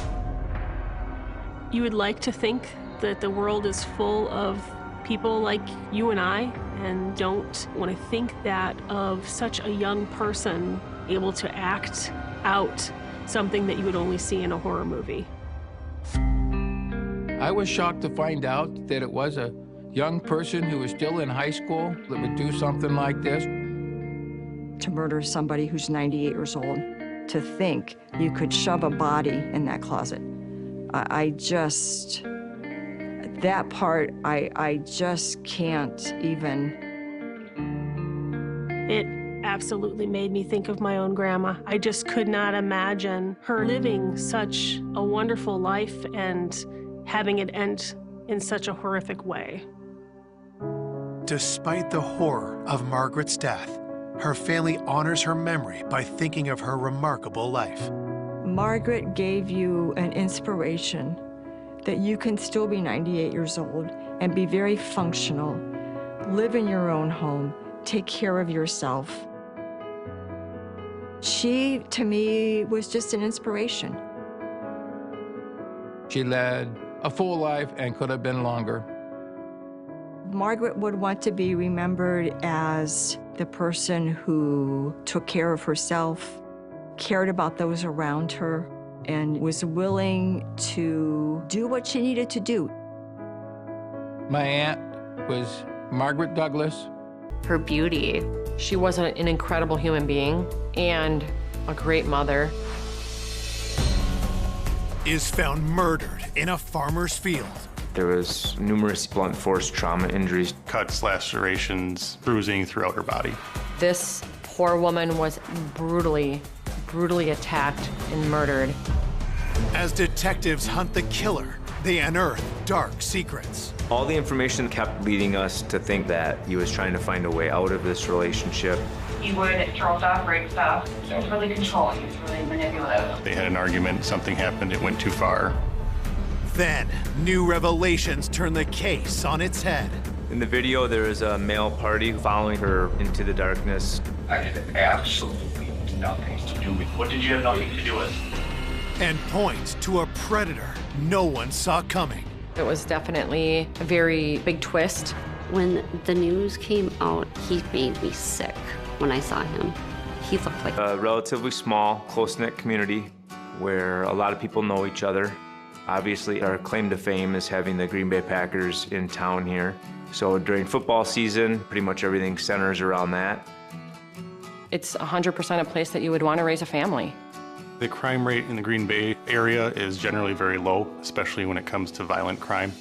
You would like to think that the world is full of people like you and I, and don't want to think that of such a young person able to act out something that you would only see in a horror movie. I was shocked to find out that it was a young person who was still in high school that would do something like this. To murder somebody who's 98 years old, to think you could shove a body in that closet. That part, I just can't even. It absolutely made me think of my own grandma. I just could not imagine her living such a wonderful life and having it end in such a horrific way. Despite the horror of Margaret's death, her family honors her memory by thinking of her remarkable life. Margaret gave you an inspiration that you can still be 98 years old and be very functional, live in your own home, take care of yourself. She, to me, was just an inspiration. She led a full life and could have been longer. Margaret would want to be remembered as the person who took care of herself, cared about those around her, and was willing to do what she needed to do. My aunt was Margaret Douglas. Her beauty. She was an incredible human being and a great mother. Is found murdered in a farmer's field. There was numerous blunt force trauma injuries. Cuts, lacerations, bruising throughout her body. This poor woman was brutally attacked and murdered. As detectives hunt the killer, they unearth dark secrets. All the information kept leading us to think that he was trying to find a way out of this relationship. He would throw stuff, break stuff. He was really controlling, he was really manipulative. They had an argument, something happened, it went too far. Then, new revelations turn the case on its head. In the video, there is a male party following her into the darkness. I had absolutely nothing to do with. What did you have nothing to do with? And points to a predator no one saw coming. It was definitely a very big twist. When the news came out, he made me sick when I saw him. He looked like a relatively small, close-knit community where a lot of people know each other. Obviously, our claim to fame is having the Green Bay Packers in town here. So during football season, pretty much everything centers around that. It's 100% a place that you would want to raise a family. The crime rate in the Green Bay area is generally very low, especially when it comes to violent crime.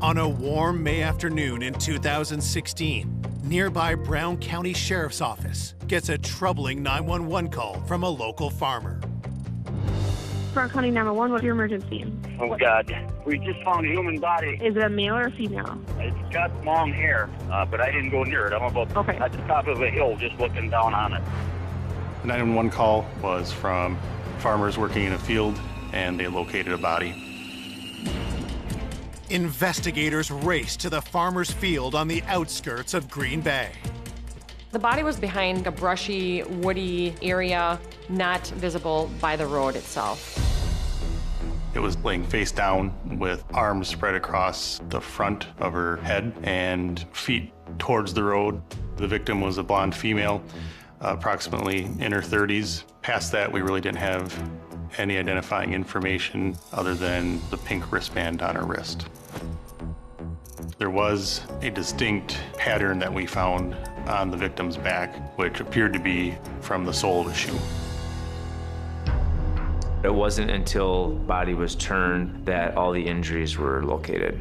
On a warm May afternoon in 2016, nearby Brown County Sheriff's Office gets a troubling 911 call from a local farmer. Brown County 911, what's your emergency? Oh, God. We just found a human body. Is it a male or a female? It's got long hair, but I didn't go near it. I'm about at the top of a hill just looking down on it. The 911 call was from farmers working in a field, and they located a body. Investigators raced to the farmer's field on the outskirts of Green Bay. The body was behind a brushy, woody area, not visible by the road itself. It was laying face down with arms spread across the front of her head and feet towards the road. The victim was a blonde female, approximately in her 30s. Past that, we really didn't have any identifying information other than the pink wristband on her wrist. There was a distinct pattern that we found on the victim's back, which appeared to be from the sole of a shoe. It wasn't until the body was turned that all the injuries were located.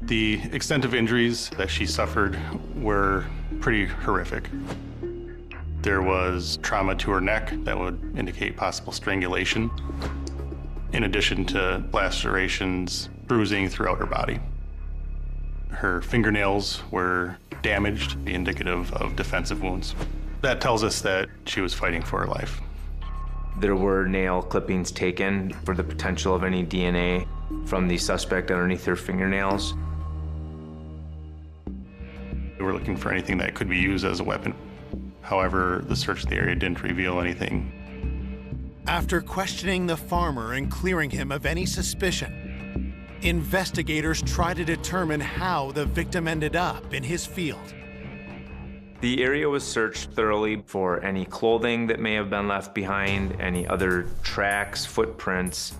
The extent of injuries that she suffered were pretty horrific. There was trauma to her neck that would indicate possible strangulation, in addition to lacerations, bruising throughout her body. Her fingernails were damaged, indicative of defensive wounds. That tells us that she was fighting for her life. There were nail clippings taken for the potential of any DNA from the suspect underneath her fingernails. We were looking for anything that could be used as a weapon. However, the search of the area didn't reveal anything. After questioning the farmer and clearing him of any suspicion, investigators try to determine how the victim ended up in his field. The area was searched thoroughly for any clothing that may have been left behind, any other tracks, footprints.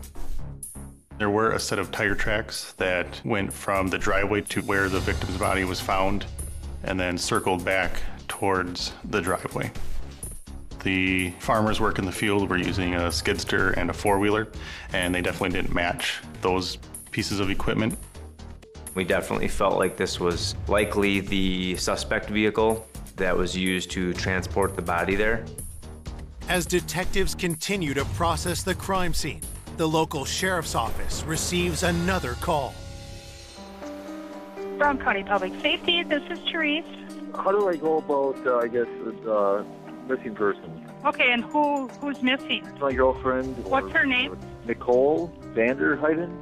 There were a set of tire tracks that went from the driveway to where the victim's body was found and then circled back towards the driveway. The farmers work in the field were using a skidster and a four-wheeler, and they definitely didn't match those pieces of equipment. We definitely felt like this was likely the suspect vehicle that was used to transport the body there. As detectives continue to process the crime scene, the local sheriff's office receives another call. Brown County Public Safety, this is Therese. How do I go about, with missing person? Okay, and who's missing? My girlfriend. What's her name? Nicole Vanderheiden.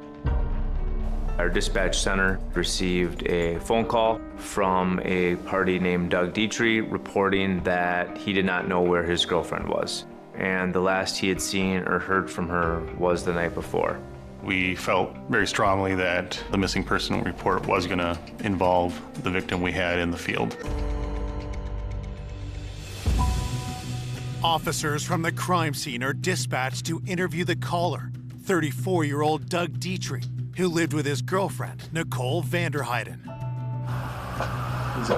Our dispatch center received a phone call from a party named Doug Dietrich reporting that he did not know where his girlfriend was. And the last he had seen or heard from her was the night before. We felt very strongly that the missing person report was going to involve the victim we had in the field. Officers from the crime scene are dispatched to interview the caller, 34-year-old Doug Dietrich, who lived with his girlfriend, Nicole Vanderheiden.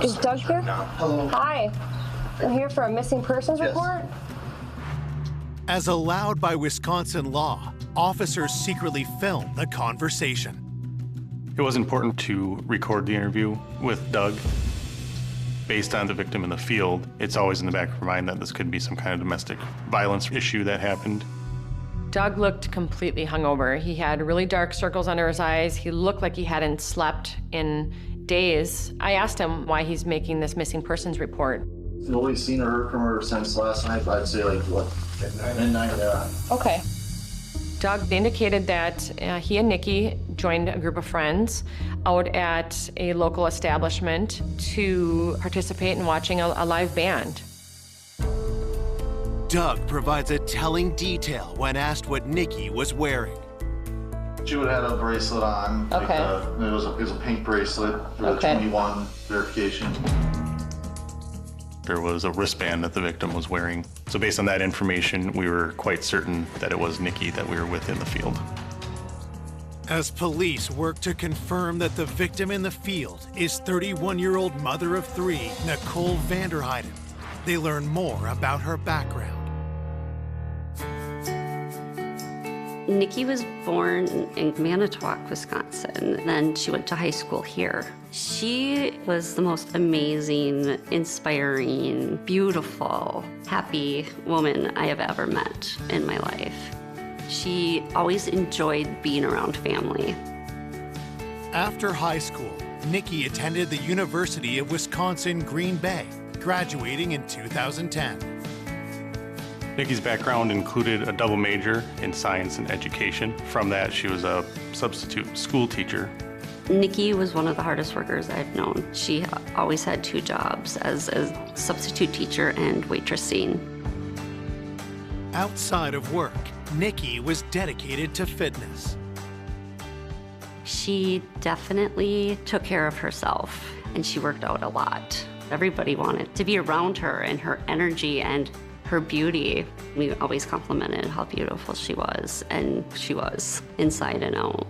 Is Doug here? Hello. Hi. I'm here for a missing persons report. As allowed by Wisconsin law, officers secretly film the conversation. It was important to record the interview with Doug. Based on the victim in the field, it's always in the back of our mind that this could be some kind of domestic violence issue that happened. Doug looked completely hungover. He had really dark circles under his eyes. He looked like he hadn't slept in days. I asked him why he's making this missing persons report. Nobody's seen or heard from her since last night, but I'd say midnight, yeah. Okay. Doug indicated that he and Nikki joined a group of friends out at a local establishment to participate in watching a live band. Doug provides a telling detail when asked what Nikki was wearing. She would have had a bracelet on. Okay. It was a pink bracelet for the 21 verification. There was a wristband that the victim was wearing. So based on that information, we were quite certain that it was Nikki that we were with in the field. As police work to confirm that the victim in the field is 31-year-old mother of three, Nicole Vanderheiden, they learn more about her background. Nikki was born in Manitowoc, Wisconsin. Then she went to high school here. She was the most amazing, inspiring, beautiful, happy woman I have ever met in my life. She always enjoyed being around family. After high school, Nikki attended the University of Wisconsin-Green Bay, graduating in 2010. Nikki's background included a double major in science and education. From that, she was a substitute school teacher. Nikki was one of the hardest workers I've known. She always had 2 jobs as a substitute teacher and waitressing. Outside of work, Nikki was dedicated to fitness. She definitely took care of herself, and she worked out a lot. Everybody wanted to be around her and her energy and her beauty. We always complimented how beautiful she was, and she was inside and out.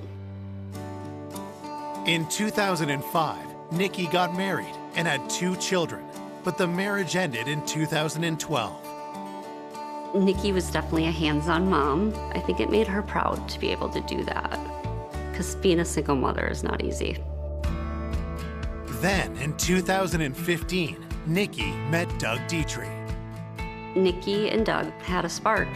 In 2005, Nikki got married and had 2 children, but the marriage ended in 2012. Nikki was definitely a hands-on mom. I think it made her proud to be able to do that, because being a single mother is not easy. Then, in 2015, Nikki met Doug Dietrich. Nikki and Doug had a spark.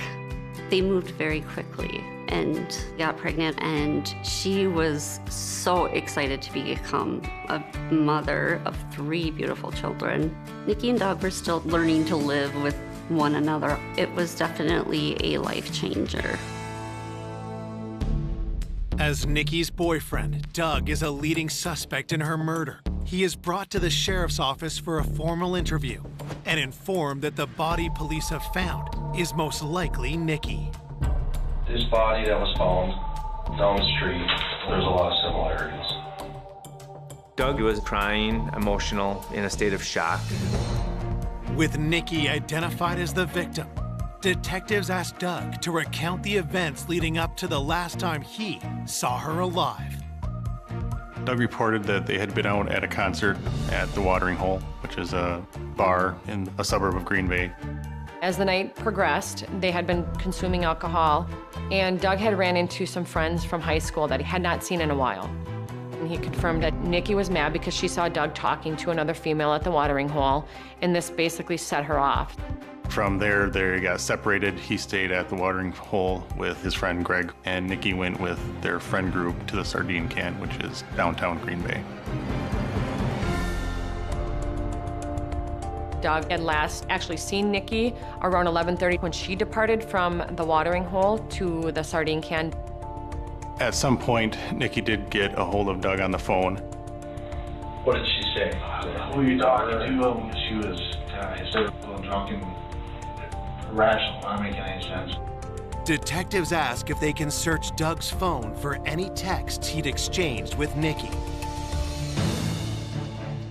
They moved very quickly and got pregnant, and she was so excited to become a mother of 3 beautiful children. Nikki and Doug were still learning to live with one another. It was definitely a life changer. As Nikki's boyfriend, Doug is a leading suspect in her murder. He is brought to the sheriff's office for a formal interview and informed that the body police have found is most likely Nikki. This body that was found down the street, there's a lot of similarities. Doug was crying, emotional, in a state of shock. With Nikki identified as the victim, detectives asked Doug to recount the events leading up to the last time he saw her alive. Doug reported that they had been out at a concert at the Watering Hole, which is a bar in a suburb of Green Bay. As the night progressed, they had been consuming alcohol, and Doug had ran into some friends from high school that he had not seen in a while. And he confirmed that Nikki was mad because she saw Doug talking to another female at the Watering Hole, and this basically set her off. From there, they got separated. He stayed at the Watering Hole with his friend Greg, and Nikki went with their friend group to the Sardine Can, which is downtown Green Bay. Doug had last actually seen Nikki around 11:30 when she departed from the Watering Hole to the Sardine Can. At some point, Nikki did get a hold of Doug on the phone. What did she say? Who are you talking to? She was hysterical, drunk, and irrational, not making any sense. Detectives ask if they can search Doug's phone for any texts he'd exchanged with Nikki.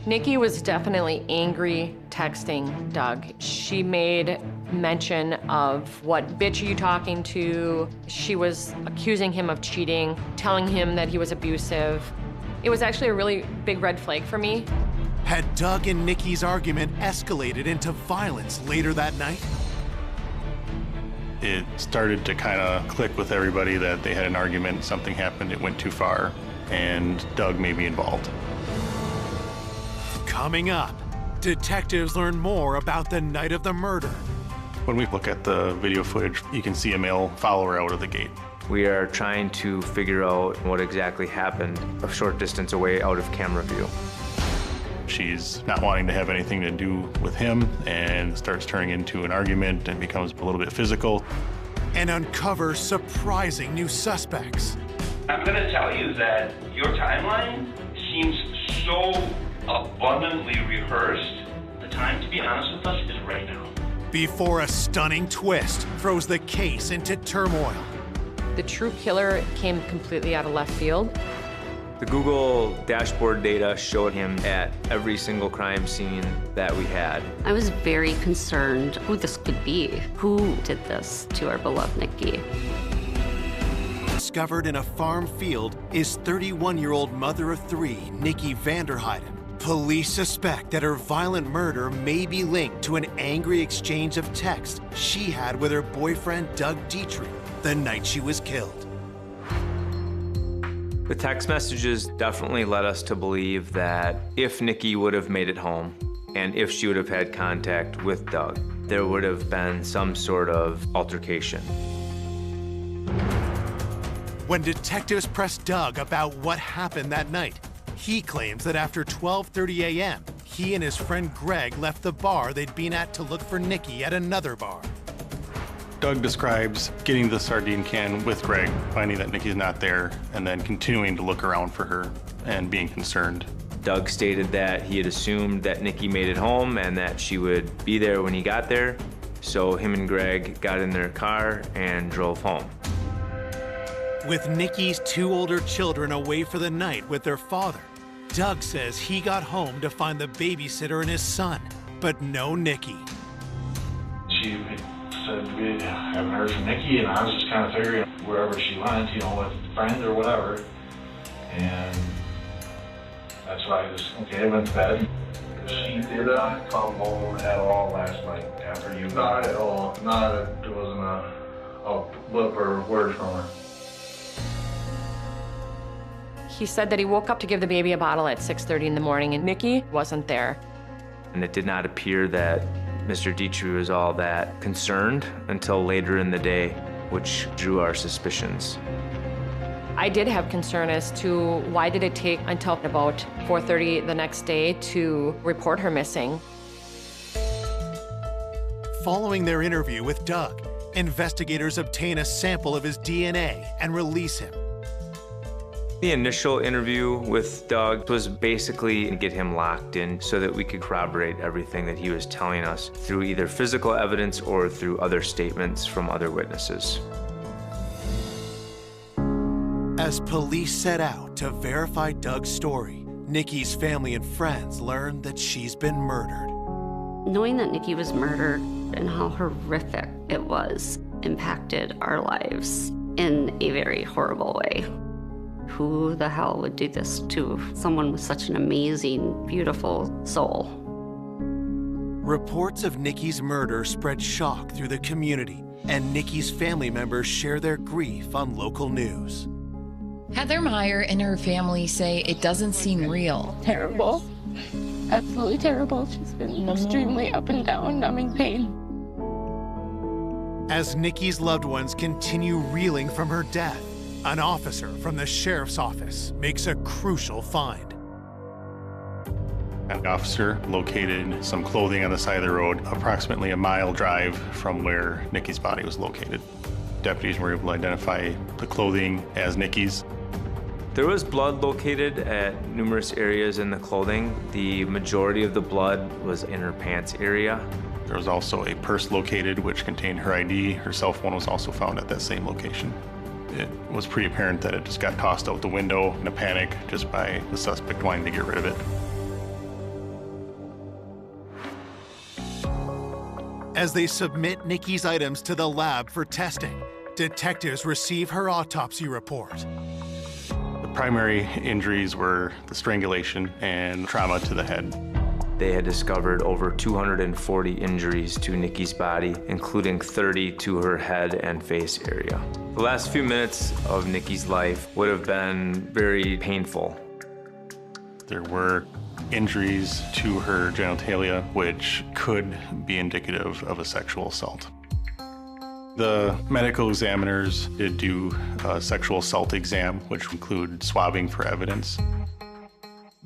Nikki was definitely angry texting Doug. She made mention of what bitch are you talking to? She was accusing him of cheating, telling him that he was abusive. It was actually a really big red flag for me. Had Doug and Nikki's argument escalated into violence later that night? It started to kind of click with everybody that they had an argument, something happened, it went too far, and Doug may be involved. Coming up, detectives learn more about the night of the murder. When we look at the video footage, you can see a male follower out of the gate. We are trying to figure out what exactly happened a short distance away out of camera view. She's not wanting to have anything to do with him and starts turning into an argument and becomes a little bit physical. And uncover surprising new suspects. I'm going to tell you that your timeline seems so abundantly rehearsed. The time, to be honest with us, is right now. Before a stunning twist throws the case into turmoil. The true killer came completely out of left field. The Google dashboard data showed him at every single crime scene that we had. I was very concerned who this could be. Who did this to our beloved Nikki? Discovered in a farm field is 31-year-old mother of 3, Nikki Vanderheiden. Police suspect that her violent murder may be linked to an angry exchange of text she had with her boyfriend Doug Dietrich the night she was killed. The text messages definitely led us to believe that if Nikki would have made it home and if she would have had contact with Doug, there would have been some sort of altercation. When detectives press Doug about what happened that night, he claims that after 12:30 a.m., he and his friend Greg left the bar they'd been at to look for Nikki at another bar. Doug describes getting the sardine can with Greg, finding that Nikki's not there, and then continuing to look around for her and being concerned. Doug stated that he had assumed that Nikki made it home and that she would be there when he got there. So him and Greg got in their car and drove home. With Nikki's 2 older children away for the night with their father, Doug says he got home to find the babysitter and his son, but no Nikki. She said we haven't heard from Nikki, and I was just kind of figuring wherever she went, you know, with friends or whatever. And that's why I just, I went to bed. She did not come home at all last night after you? Not at all. There wasn't a blip or word from her. He said that he woke up to give the baby a bottle at 6:30 in the morning, and Nikki wasn't there. And it did not appear that Mr. Dietrich was all that concerned until later in the day, which drew our suspicions. I did have concern as to why did it take until about 4:30 the next day to report her missing. Following their interview with Doug, investigators obtain a sample of his DNA and release him. The initial interview with Doug was basically to get him locked in so that we could corroborate everything that he was telling us through either physical evidence or through other statements from other witnesses. As police set out to verify Doug's story, Nikki's family and friends learned that she's been murdered. Knowing that Nikki was murdered and how horrific it was impacted our lives in a very horrible way. Who the hell would do this to someone with such an amazing, beautiful soul? Reports of Nikki's murder spread shock through the community, and Nikki's family members share their grief on local news. Heather Meyer and her family say it doesn't seem real. Terrible. Absolutely terrible. She's been extremely up and down, numbing pain. As Nikki's loved ones continue reeling from her death, an officer from the sheriff's office makes a crucial find. An officer located some clothing on the side of the road, approximately a mile drive from where Nikki's body was located. Deputies were able to identify the clothing as Nikki's. There was blood located at numerous areas in the clothing. The majority of the blood was in her pants area. There was also a purse located which contained her ID. Her cell phone was also found at that same location. It was pretty apparent that it just got tossed out the window in a panic just by the suspect wanting to get rid of it. As they submit Nikki's items to the lab for testing, detectives receive her autopsy report. The primary injuries were the strangulation and trauma to the head. They had discovered over 240 injuries to Nikki's body, including 30 to her head and face area. The last few minutes of Nikki's life would have been very painful. There were injuries to her genitalia, which could be indicative of a sexual assault. The medical examiners did do a sexual assault exam, which included swabbing for evidence.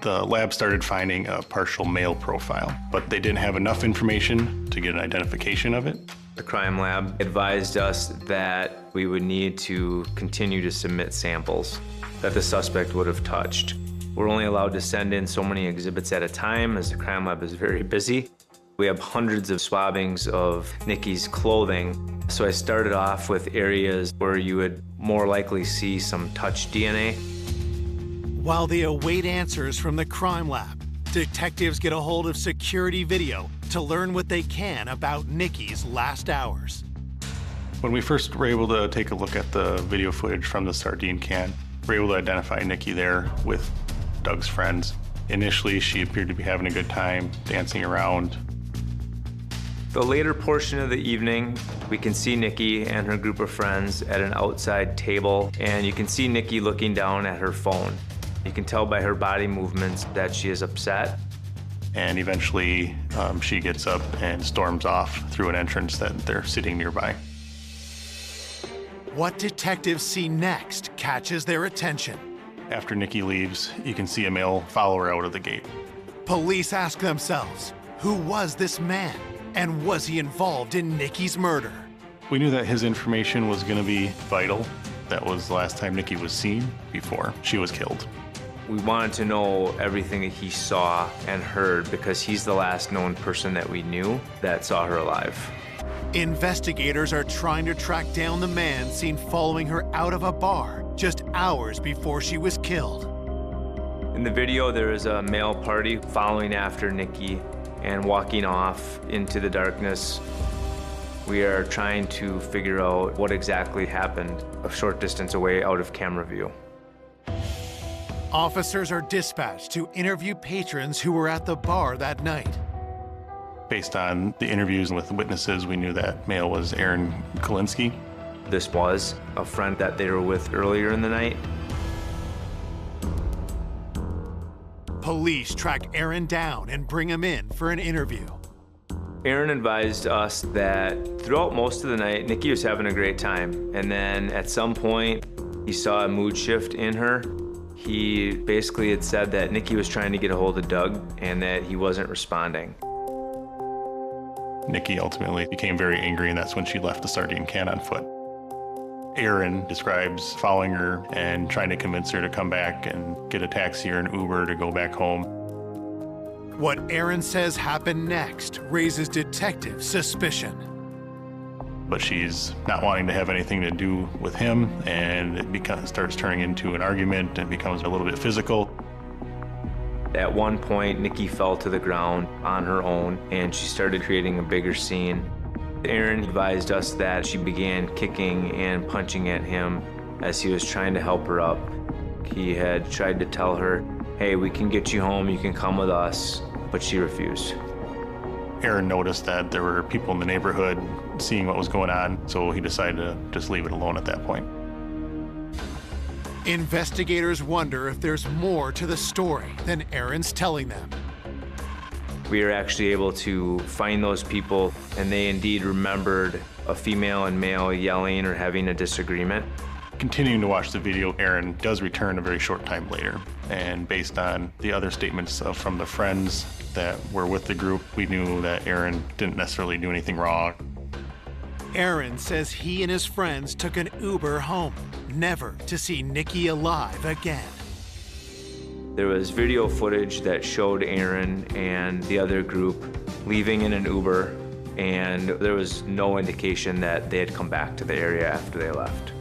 The lab started finding a partial male profile, but they didn't have enough information to get an identification of it. The crime lab advised us that we would need to continue to submit samples that the suspect would have touched. We're only allowed to send in so many exhibits at a time as the crime lab is very busy. We have hundreds of swabbings of Nikki's clothing. So I started off with areas where you would more likely see some touch DNA. While they await answers from the crime lab, detectives get a hold of security video to learn what they can about Nikki's last hours. When we first were able to take a look at the video footage from the sardine can, we were able to identify Nikki there with Doug's friends. Initially, she appeared to be having a good time, dancing around. The later portion of the evening, we can see Nikki and her group of friends at an outside table, and you can see Nikki looking down at her phone. You can tell by her body movements that she is upset. And eventually, she gets up and storms off through an entrance that they're sitting nearby. What detectives see next catches their attention. After Nikki leaves, you can see a male follow her out of the gate. Police ask themselves, who was this man? And was he involved in Nikki's murder? We knew that his information was going to be vital. That was the last time Nikki was seen before she was killed. We wanted to know everything that he saw and heard because he's the last known person that we knew that saw her alive. Investigators are trying to track down the man seen following her out of a bar just hours before she was killed. In the video, there is a male party following after Nikki and walking off into the darkness. We are trying to figure out what exactly happened a short distance away out of camera view. Officers are dispatched to interview patrons who were at the bar that night. Based on the interviews with witnesses, we knew that male was Aaron Kalinsky. This was a friend that they were with earlier in the night. Police track Aaron down and bring him in for an interview. Aaron advised us that throughout most of the night, Nikki was having a great time. And then at some point, he saw a mood shift in her. He basically had said that Nikki was trying to get a hold of Doug and that he wasn't responding. Nikki ultimately became very angry, and that's when she left the sardine can on foot. Aaron describes following her and trying to convince her to come back and get a taxi or an Uber to go back home. What Aaron says happened next raises detective suspicion. But she's not wanting to have anything to do with him, and it starts turning into an argument and becomes a little bit physical. At one point, Nikki fell to the ground on her own, and she started creating a bigger scene. Aaron advised us that she began kicking and punching at him as he was trying to help her up. He had tried to tell her, hey, we can get you home, you can come with us, but she refused. Aaron noticed that there were people in the neighborhood seeing what was going on, so he decided to just leave it alone at that point. Investigators wonder if there's more to the story than Aaron's telling them. We were actually able to find those people, and they indeed remembered a female and male yelling or having a disagreement. Continuing to watch the video, Aaron does return a very short time later. And based on the other statements from the friends that were with the group, we knew that Aaron didn't necessarily do anything wrong. Aaron says he and his friends took an Uber home, never to see Nikki alive again. There was video footage that showed Aaron and the other group leaving in an Uber, and there was no indication that they had come back to the area after they left.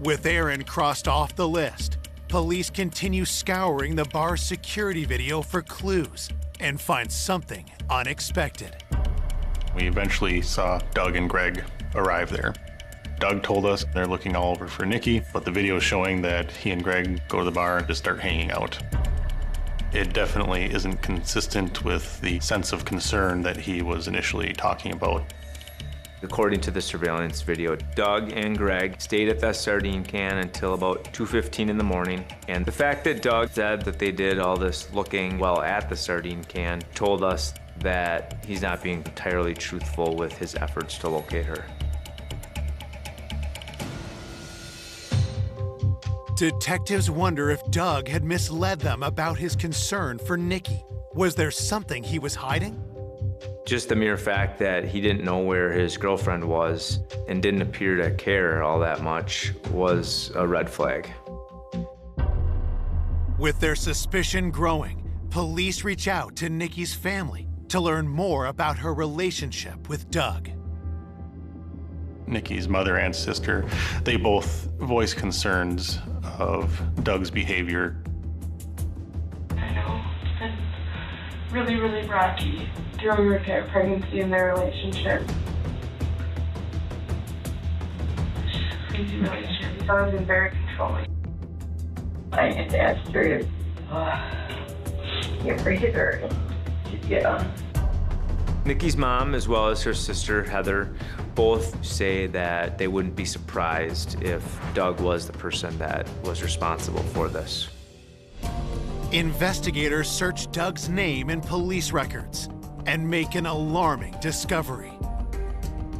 With Aaron crossed off the list, police continue scouring the bar's security video for clues and find something unexpected. We eventually saw Doug and Greg arrive there. Doug told us they're looking all over for Nikki, but the video is showing that he and Greg go to the bar and just start hanging out. It definitely isn't consistent with the sense of concern that he was initially talking about. According to the surveillance video, Doug and Greg stayed at that sardine can until about 2:15 in the morning. And the fact that Doug said that they did all this looking while at the sardine can told us that he's not being entirely truthful with his efforts to locate her. Detectives wonder if Doug had misled them about his concern for Nikki. Was there something he was hiding? Just the mere fact that he didn't know where his girlfriend was and didn't appear to care all that much was a red flag. With their suspicion growing, police reach out to Nikki's family to learn more about her relationship with Doug. Nikki's mother and sister, they both voice concerns of Doug's behavior. I know, it's been really, really rocky during her pregnancy and their relationship. Crazy relationship. He's always been very controlling. I get to ask her to get rated or to get on. Nikki's mom, as well as her sister, Heather, both say that they wouldn't be surprised if Doug was the person that was responsible for this. Investigators search Doug's name in police records and make an alarming discovery.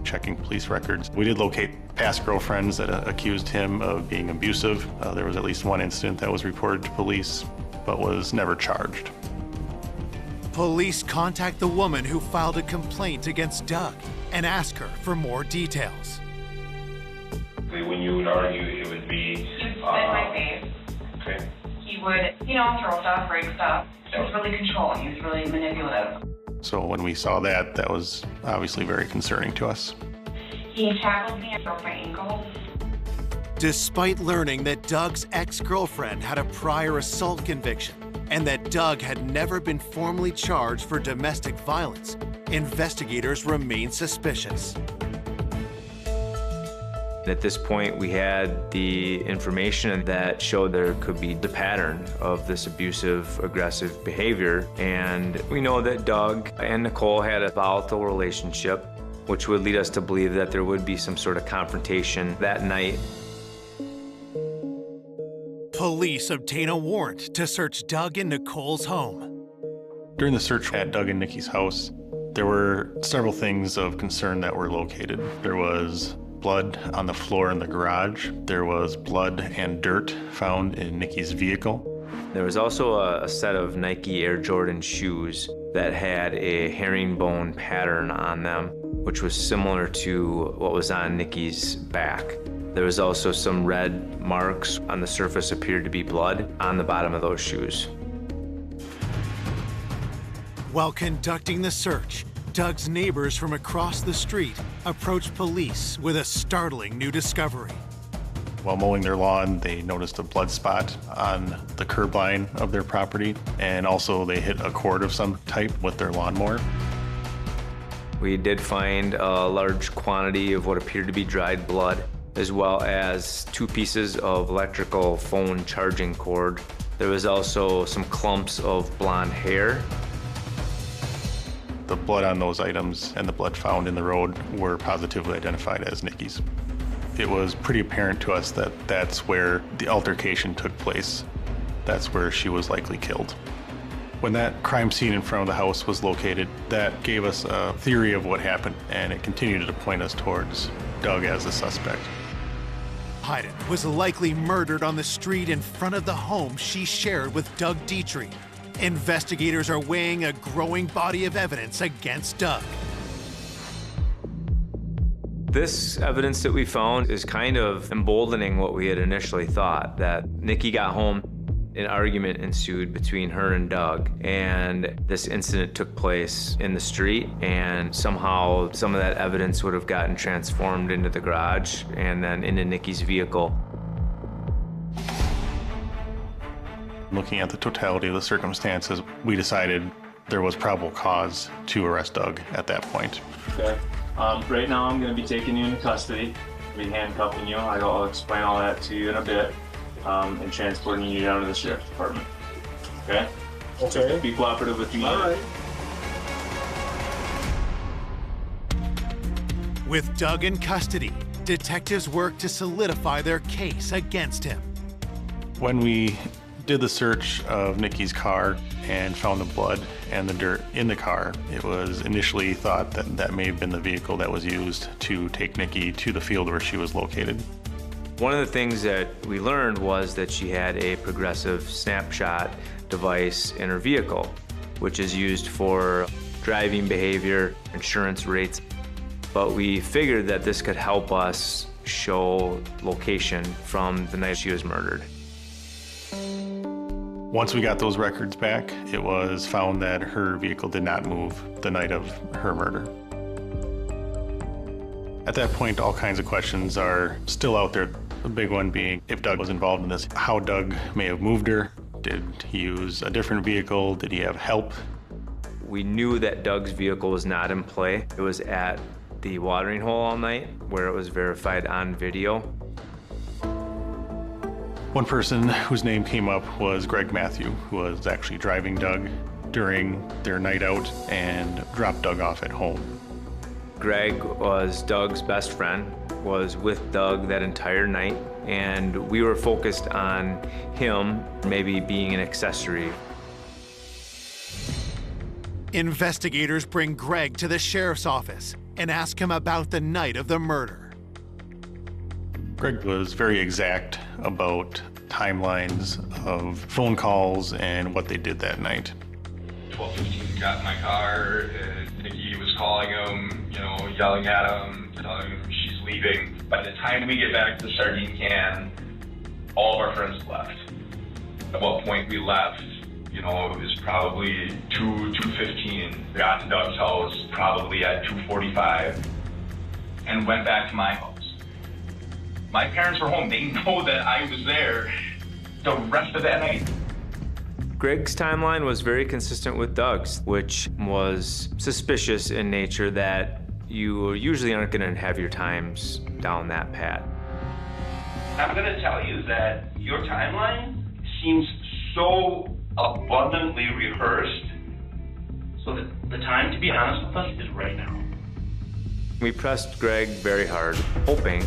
Checking police records, we did locate past girlfriends that accused him of being abusive. There was at least one incident that was reported to police, but was never charged. Police contact the woman who filed a complaint against Doug and ask her for more details. When you would argue, it would be... He would spit in my face. Okay. He would, throw stuff, break stuff. He was really controlling. He was really manipulative. So when we saw that, that was obviously very concerning to us. He tackled me and broke my ankle. Despite learning that Doug's ex-girlfriend had a prior assault conviction and that Doug had never been formally charged for domestic violence, investigators remain suspicious. At this point, we had the information that showed there could be the pattern of this abusive, aggressive behavior. And we know that Doug and Nicole had a volatile relationship, which would lead us to believe that there would be some sort of confrontation that night. Police obtain a warrant to search Doug and Nicole's home. During the search at Doug and Nikki's house, there were several things of concern that were located. There was blood on the floor in the garage. There was blood and dirt found in Nikki's vehicle. There was also a set of Nike Air Jordan shoes that had a herringbone pattern on them, which was similar to what was on Nikki's back. There was also some red marks on the surface, appeared to be blood on the bottom of those shoes. While conducting the search, Doug's neighbors from across the street approached police with a startling new discovery. While mowing their lawn, they noticed a blood spot on the curb line of their property, and also they hit a cord of some type with their lawnmower. We did find a large quantity of what appeared to be dried blood, as well as 2 pieces of electrical phone charging cord. There was also some clumps of blonde hair. The blood on those items and the blood found in the road were positively identified as Nikki's. It was pretty apparent to us that that's where the altercation took place. That's where she was likely killed. When that crime scene in front of the house was located, that gave us a theory of what happened, and it continued to point us towards Doug as the suspect. Hayden was likely murdered on the street in front of the home she shared with Doug Dietrich. Investigators are weighing a growing body of evidence against Doug. This evidence that we found is kind of emboldening what we had initially thought, that Nikki got home, an argument ensued between her and Doug, and this incident took place in the street, and somehow some of that evidence would have gotten transformed into the garage and then into Nikki's vehicle. Looking at the totality of the circumstances, we decided there was probable cause to arrest Doug at that point. Okay. Right now I'm going to be taking you into custody, be handcuffing you. I'll explain all that to you in a bit, and transporting you down to the sheriff's department. Okay? Okay. Be cooperative with me. All right. With Doug in custody, detectives work to solidify their case against him. When we did the search of Nikki's car and found the blood and the dirt in the car, it was initially thought that that may have been the vehicle that was used to take Nikki to the field where she was located. One of the things that we learned was that she had a progressive snapshot device in her vehicle, which is used for driving behavior, insurance rates. But we figured that this could help us show location from the night she was murdered. Once we got those records back, it was found that her vehicle did not move the night of her murder. At that point, all kinds of questions are still out there. The big one being if Doug was involved in this, how Doug may have moved her. Did he use a different vehicle? Did he have help? We knew that Doug's vehicle was not in play. It was at the watering hole all night, where it was verified on video. One person whose name came up was Greg Matthew, who was actually driving Doug during their night out and dropped Doug off at home. Greg was Doug's best friend, was with Doug that entire night, and we were focused on him maybe being an accessory. Investigators bring Greg to the sheriff's office and ask him about the night of the murder. Greg was very exact about timelines of phone calls and what they did that night. 12:15, got in my car, and Nikki was calling him, you know, yelling at him, telling him she's leaving. By the time we get back to the sardine can, all of our friends left. At what point we left, you know, it was probably 2:15. Got to Doug's house probably at 2:45 and went back to my house. My parents were home. They know that I was there the rest of that night. Greg's timeline was very consistent with Doug's, which was suspicious in nature that you usually aren't going to have your times down that pat. I'm going to tell you that your timeline seems so abundantly rehearsed, so that the time to be honest with us is right now. We pressed Greg very hard, hoping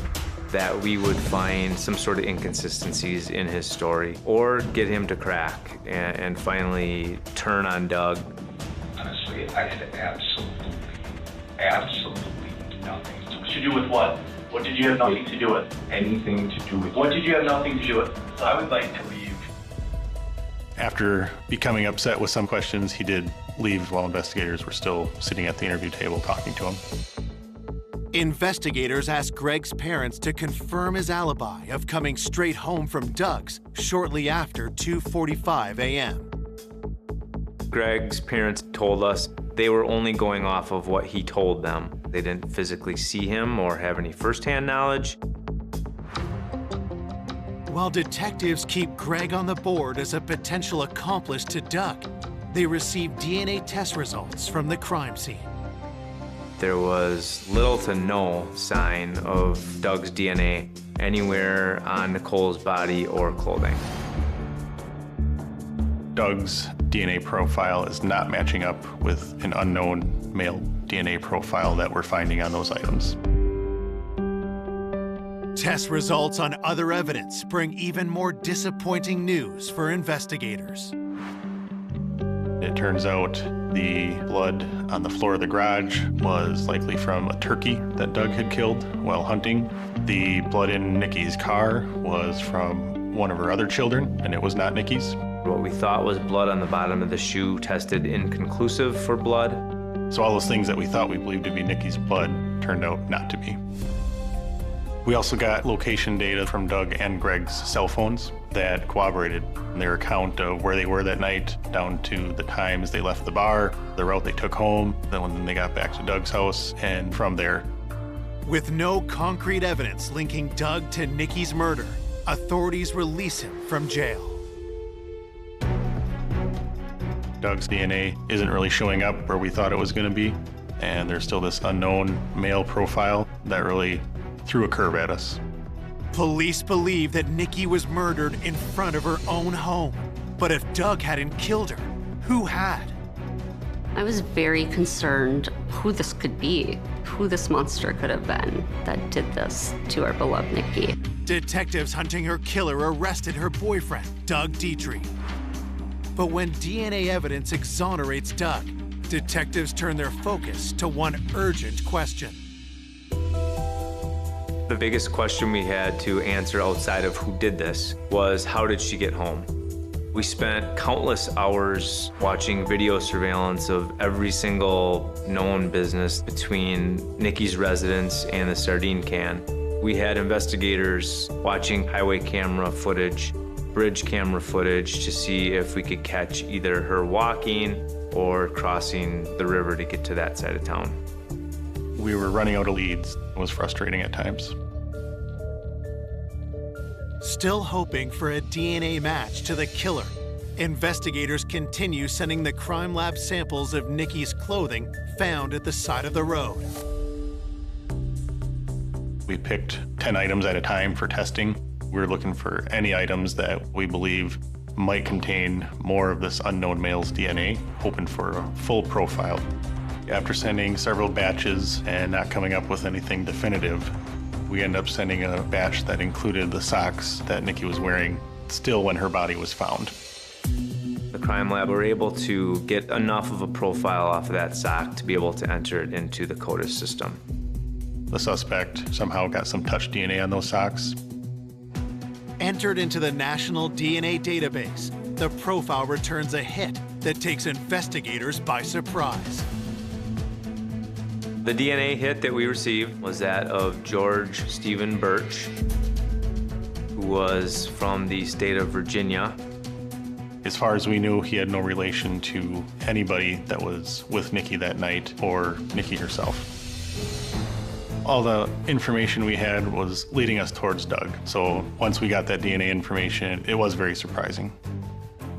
that we would find some sort of inconsistencies in his story or get him to crack and finally turn on Doug. Honestly, I had absolutely nothing to do with what? What did you have nothing to do with? Anything to do with What did you have nothing to do with? So I would like to leave. After becoming upset with some questions, he did leave while investigators were still sitting at the interview table talking to him. Investigators asked Greg's parents to confirm his alibi of coming straight home from Doug's shortly after 2:45 a.m. Greg's parents told us they were only going off of what he told them. They didn't physically see him or have any firsthand knowledge. While detectives keep Greg on the board as a potential accomplice to Doug, they receive DNA test results from the crime scene. There was little to no sign of Doug's DNA anywhere on Nicole's body or clothing. Doug's DNA profile is not matching up with an unknown male DNA profile that we're finding on those items. Test results on other evidence bring even more disappointing news for investigators. It turns out the blood on the floor of the garage was likely from a turkey that Doug had killed while hunting. The blood in Nikki's car was from one of her other children, and it was not Nikki's. What we thought was blood on the bottom of the shoe tested inconclusive for blood. So all those things that we thought we believed to be Nikki's blood turned out not to be. We also got location data from Doug and Greg's cell phones that corroborated their account of where they were that night, down to the times they left the bar, the route they took home, then when they got back to Doug's house, and from there. With no concrete evidence linking Doug to Nikki's murder, authorities release him from jail. Doug's DNA isn't really showing up where we thought it was going to be, and there's still this unknown male profile that really threw a curve at us. Police believe that Nikki was murdered in front of her own home. But if Doug hadn't killed her, who had? I was very concerned who this could be, who this monster could have been that did this to our beloved Nikki. Detectives hunting her killer arrested her boyfriend, Doug Dietrich. But when DNA evidence exonerates Doug, detectives turn their focus to one urgent question. The biggest question we had to answer outside of who did this was, how did she get home? We spent countless hours watching video surveillance of every single known business between Nikki's residence and the sardine can. We had investigators watching highway camera footage, bridge camera footage to see if we could catch either her walking or crossing the river to get to that side of town. We were running out of leads. It was frustrating at times. Still hoping for a DNA match to the killer, investigators continue sending the crime lab samples of Nikki's clothing found at the side of the road. We picked 10 items at a time for testing. We were looking for any items that we believe might contain more of this unknown male's DNA, hoping for a full profile. After sending several batches and not coming up with anything definitive, we ended up sending a batch that included the socks that Nikki was wearing still when her body was found. The crime lab were able to get enough of a profile off of that sock to be able to enter it into the CODIS system. The suspect somehow got some touch DNA on those socks. Entered into the National DNA Database, the profile returns a hit that takes investigators by surprise. The DNA hit that we received was that of George Stephen Birch, who was from the state of Virginia. As far as we knew, he had no relation to anybody that was with Nikki that night or Nikki herself. All the information we had was leading us towards Doug. So once we got that DNA information, it was very surprising.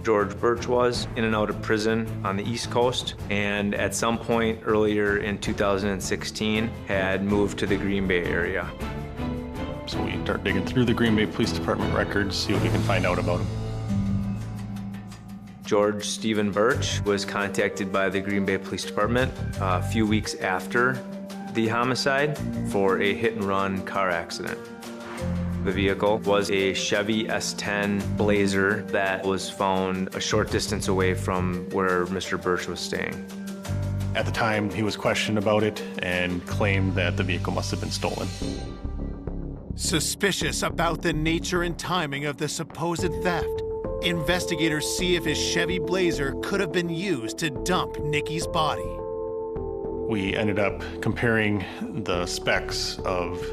George Birch was in and out of prison on the East Coast, and at some point earlier in 2016 had moved to the Green Bay area. So we start digging through the Green Bay Police Department records, see what we can find out about him. George Stephen Birch was contacted by the Green Bay Police Department a few weeks after the homicide for a hit-and-run car accident. The vehicle was a Chevy S16 Blazer that was found a short distance away from where Mr. Birch was staying. At the time, he was questioned about it and claimed that the vehicle must have been stolen. Suspicious about the nature and timing of the supposed theft, investigators see if his Chevy Blazer could have been used to dump Nikki's body. We ended up comparing the specs of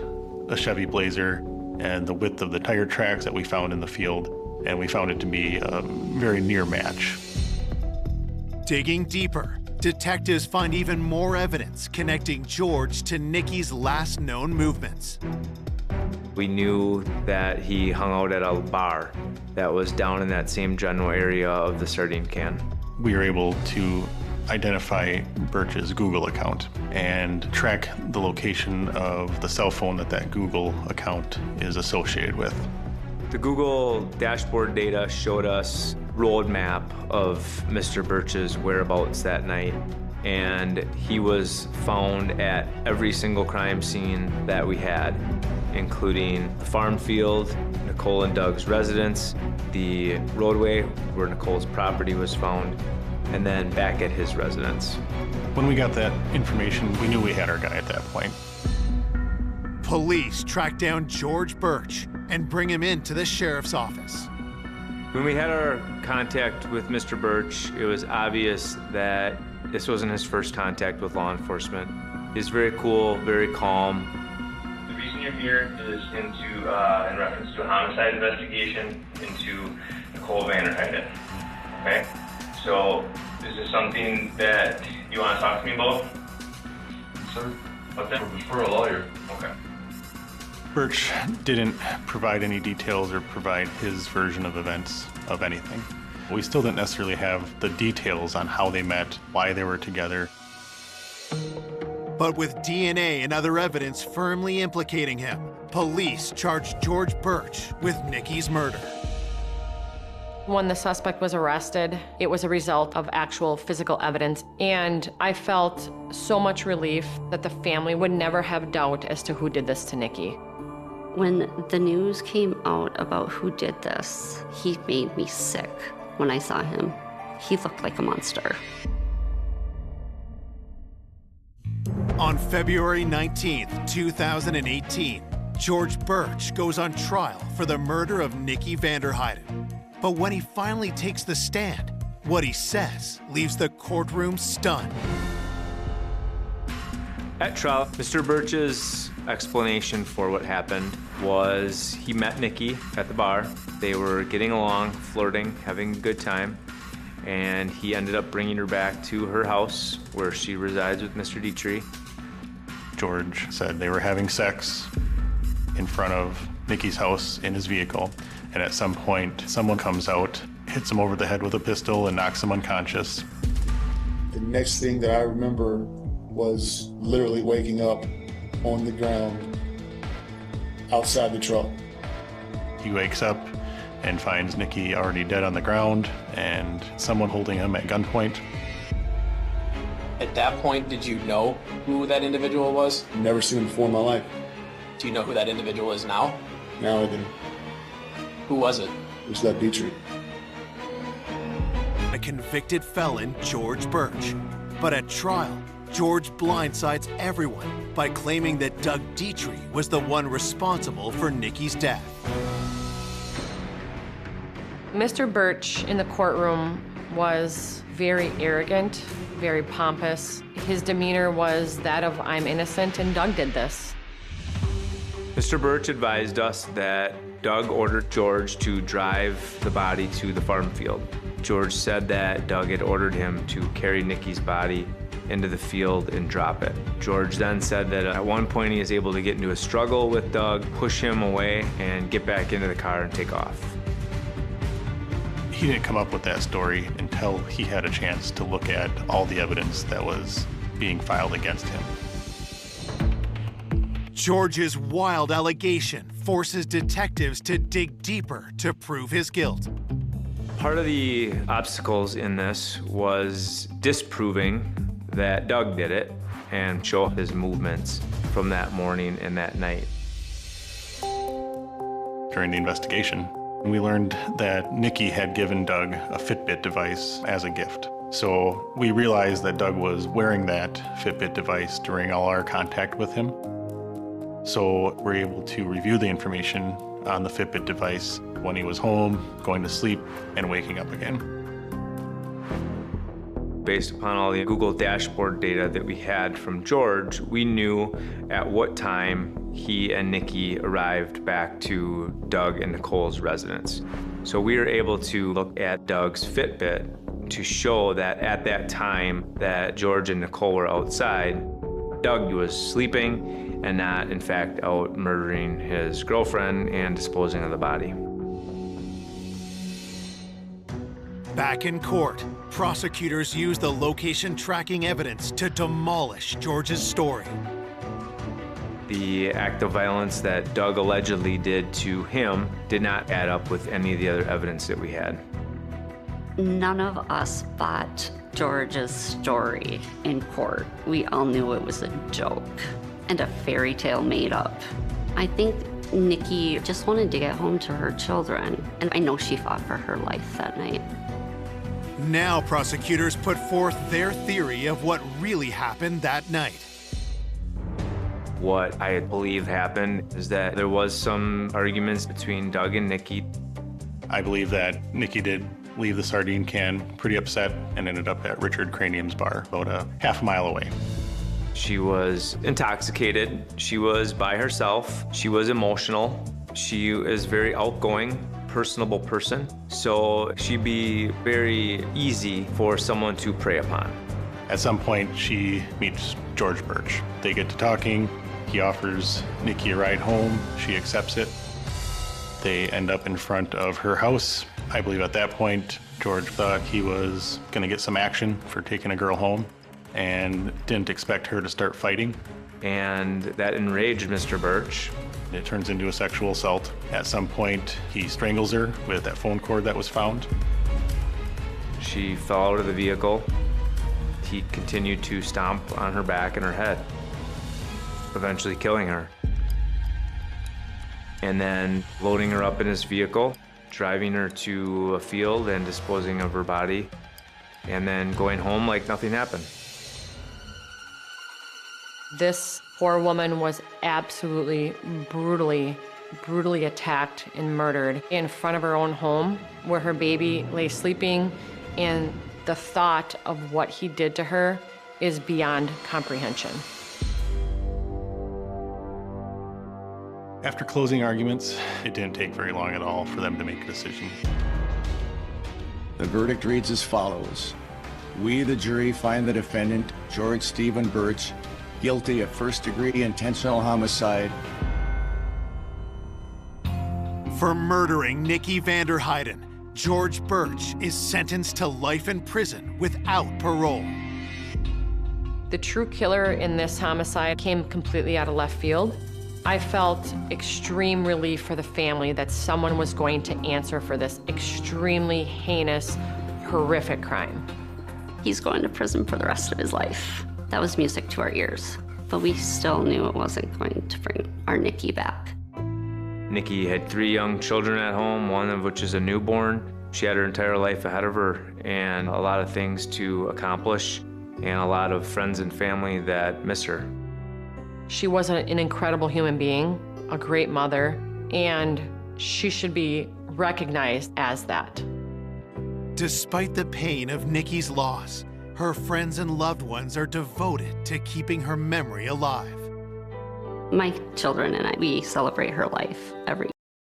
a Chevy Blazer and the width of the tire tracks that we found in the field, and we found it to be a very near match. Digging deeper, detectives find even more evidence connecting George to Nikki's last known movements. We knew that he hung out at a bar that was down in that same general area of the sardine can. We were able to identify Birch's Google account and track the location of the cell phone that Google account is associated with. The Google dashboard data showed us road map of Mr. Birch's whereabouts that night, and he was found at every single crime scene that we had, including the farm field, Nicole and Doug's residence, the roadway where Nicole's property was found, and then back at his residence. When we got that information, we knew we had our guy at that point. Police track down George Birch and bring him into the sheriff's office. When we had our contact with Mr. Birch, it was obvious that this wasn't his first contact with law enforcement. He's very cool, very calm. The reason you're here is in reference to a homicide investigation into Nicole Vanderheiden. Okay? So, is this something that you want to talk to me about? Sir? What's that? For a lawyer. Okay. Birch didn't provide any details or provide his version of events of anything. We still didn't necessarily have the details on how they met, why they were together. But with DNA and other evidence firmly implicating him, police charged George Birch with Nikki's murder. When the suspect was arrested, it was a result of actual physical evidence, and I felt so much relief that the family would never have doubt as to who did this to Nikki. When the news came out about who did this, he made me sick when I saw him. He looked like a monster. On February 19th, 2018, George Birch goes on trial for the murder of Nikki Vanderheiden. But when he finally takes the stand, what he says leaves the courtroom stunned. At trial, Mr. Birch's explanation for what happened was he met Nikki at the bar. They were getting along, flirting, having a good time, and he ended up bringing her back to her house where she resides with Mr. Dietrich. George said they were having sex in front of Nikki's house in his vehicle, and at some point, someone comes out, hits him over the head with a pistol, and knocks him unconscious. The next thing that I remember was literally waking up on the ground outside the truck. He wakes up and finds Nikki already dead on the ground and someone holding him at gunpoint. At that point, did you know who that individual was? Never seen him before in my life. Do you know who that individual is now? Now I do. Who was it? It was that Dietrich. A convicted felon, George Birch. But at trial, George blindsides everyone by claiming that Doug Dietrich was the one responsible for Nikki's death. Mr. Birch in the courtroom was very arrogant, very pompous. His demeanor was that of, I'm innocent and Doug did this. Mr. Birch advised us that Doug ordered George to drive the body to the farm field. George said that Doug had ordered him to carry Nikki's body into the field and drop it. George then said that at one point he was able to get into a struggle with Doug, push him away, and get back into the car and take off. He didn't come up with that story until he had a chance to look at all the evidence that was being filed against him. George's wild allegation forces detectives to dig deeper to prove his guilt. Part of the obstacles in this was disproving that Doug did it and show his movements from that morning and that night. During the investigation, we learned that Nikki had given Doug a Fitbit device as a gift. So we realized that Doug was wearing that Fitbit device during all our contact with him. So we're able to review the information on the Fitbit device when he was home, going to sleep, and waking up again. Based upon all the Google dashboard data that we had from George, we knew at what time he and Nikki arrived back to Doug and Nicole's residence. So we were able to look at Doug's Fitbit to show that at that time that George and Nicole were outside, Doug was sleeping and not, in fact, out murdering his girlfriend and disposing of the body. Back in court, prosecutors used the location tracking evidence to demolish George's story. The act of violence that Doug allegedly did to him did not add up with any of the other evidence that we had. None of us bought George's story in court. We all knew it was a joke and a fairy tale made up. I think Nikki just wanted to get home to her children, and I know she fought for her life that night. Now prosecutors put forth their theory of what really happened that night. What I believe happened is that there was some arguments between Doug and Nikki. I believe that Nikki did leave the sardine can pretty upset and ended up at Richard Cranium's bar, about a half a mile away. She was intoxicated. She was by herself. She was emotional. She is very outgoing, personable person. So she'd be very easy for someone to prey upon. At some point, she meets George Birch. They get to talking. He offers Nikki a ride home. She accepts it. They end up in front of her house. I believe at that point, George thought he was gonna get some action for taking a girl home and didn't expect her to start fighting. And that enraged Mr. Birch. It turns into a sexual assault. At some point, he strangles her with that phone cord that was found. She fell out of the vehicle. He continued to stomp on her back and her head, eventually killing her. And then loading her up in his vehicle, driving her to a field and disposing of her body, and then going home like nothing happened. This poor woman was absolutely brutally attacked and murdered in front of her own home where her baby lay sleeping, and the thought of what he did to her is beyond comprehension. After closing arguments, it didn't take very long at all for them to make a decision. The verdict reads as follows. We, the jury, find the defendant, George Stephen Birch, guilty of first-degree intentional homicide for murdering Nikki Vander Heiden. George Birch is sentenced to life in prison without parole. The true killer in this homicide came completely out of left field. I felt extreme relief for the family that someone was going to answer for this extremely heinous, horrific crime. He's going to prison for the rest of his life. That was music to our ears, but we still knew it wasn't going to bring our Nikki back. Nikki had 3 young children at home, one of which is a newborn. She had her entire life ahead of her and a lot of things to accomplish and a lot of friends and family that miss her. She was an incredible human being, a great mother, and she should be recognized as that. Despite the pain of Nikki's loss, her friends and loved ones are devoted to keeping her memory alive. My children and I, we celebrate her life every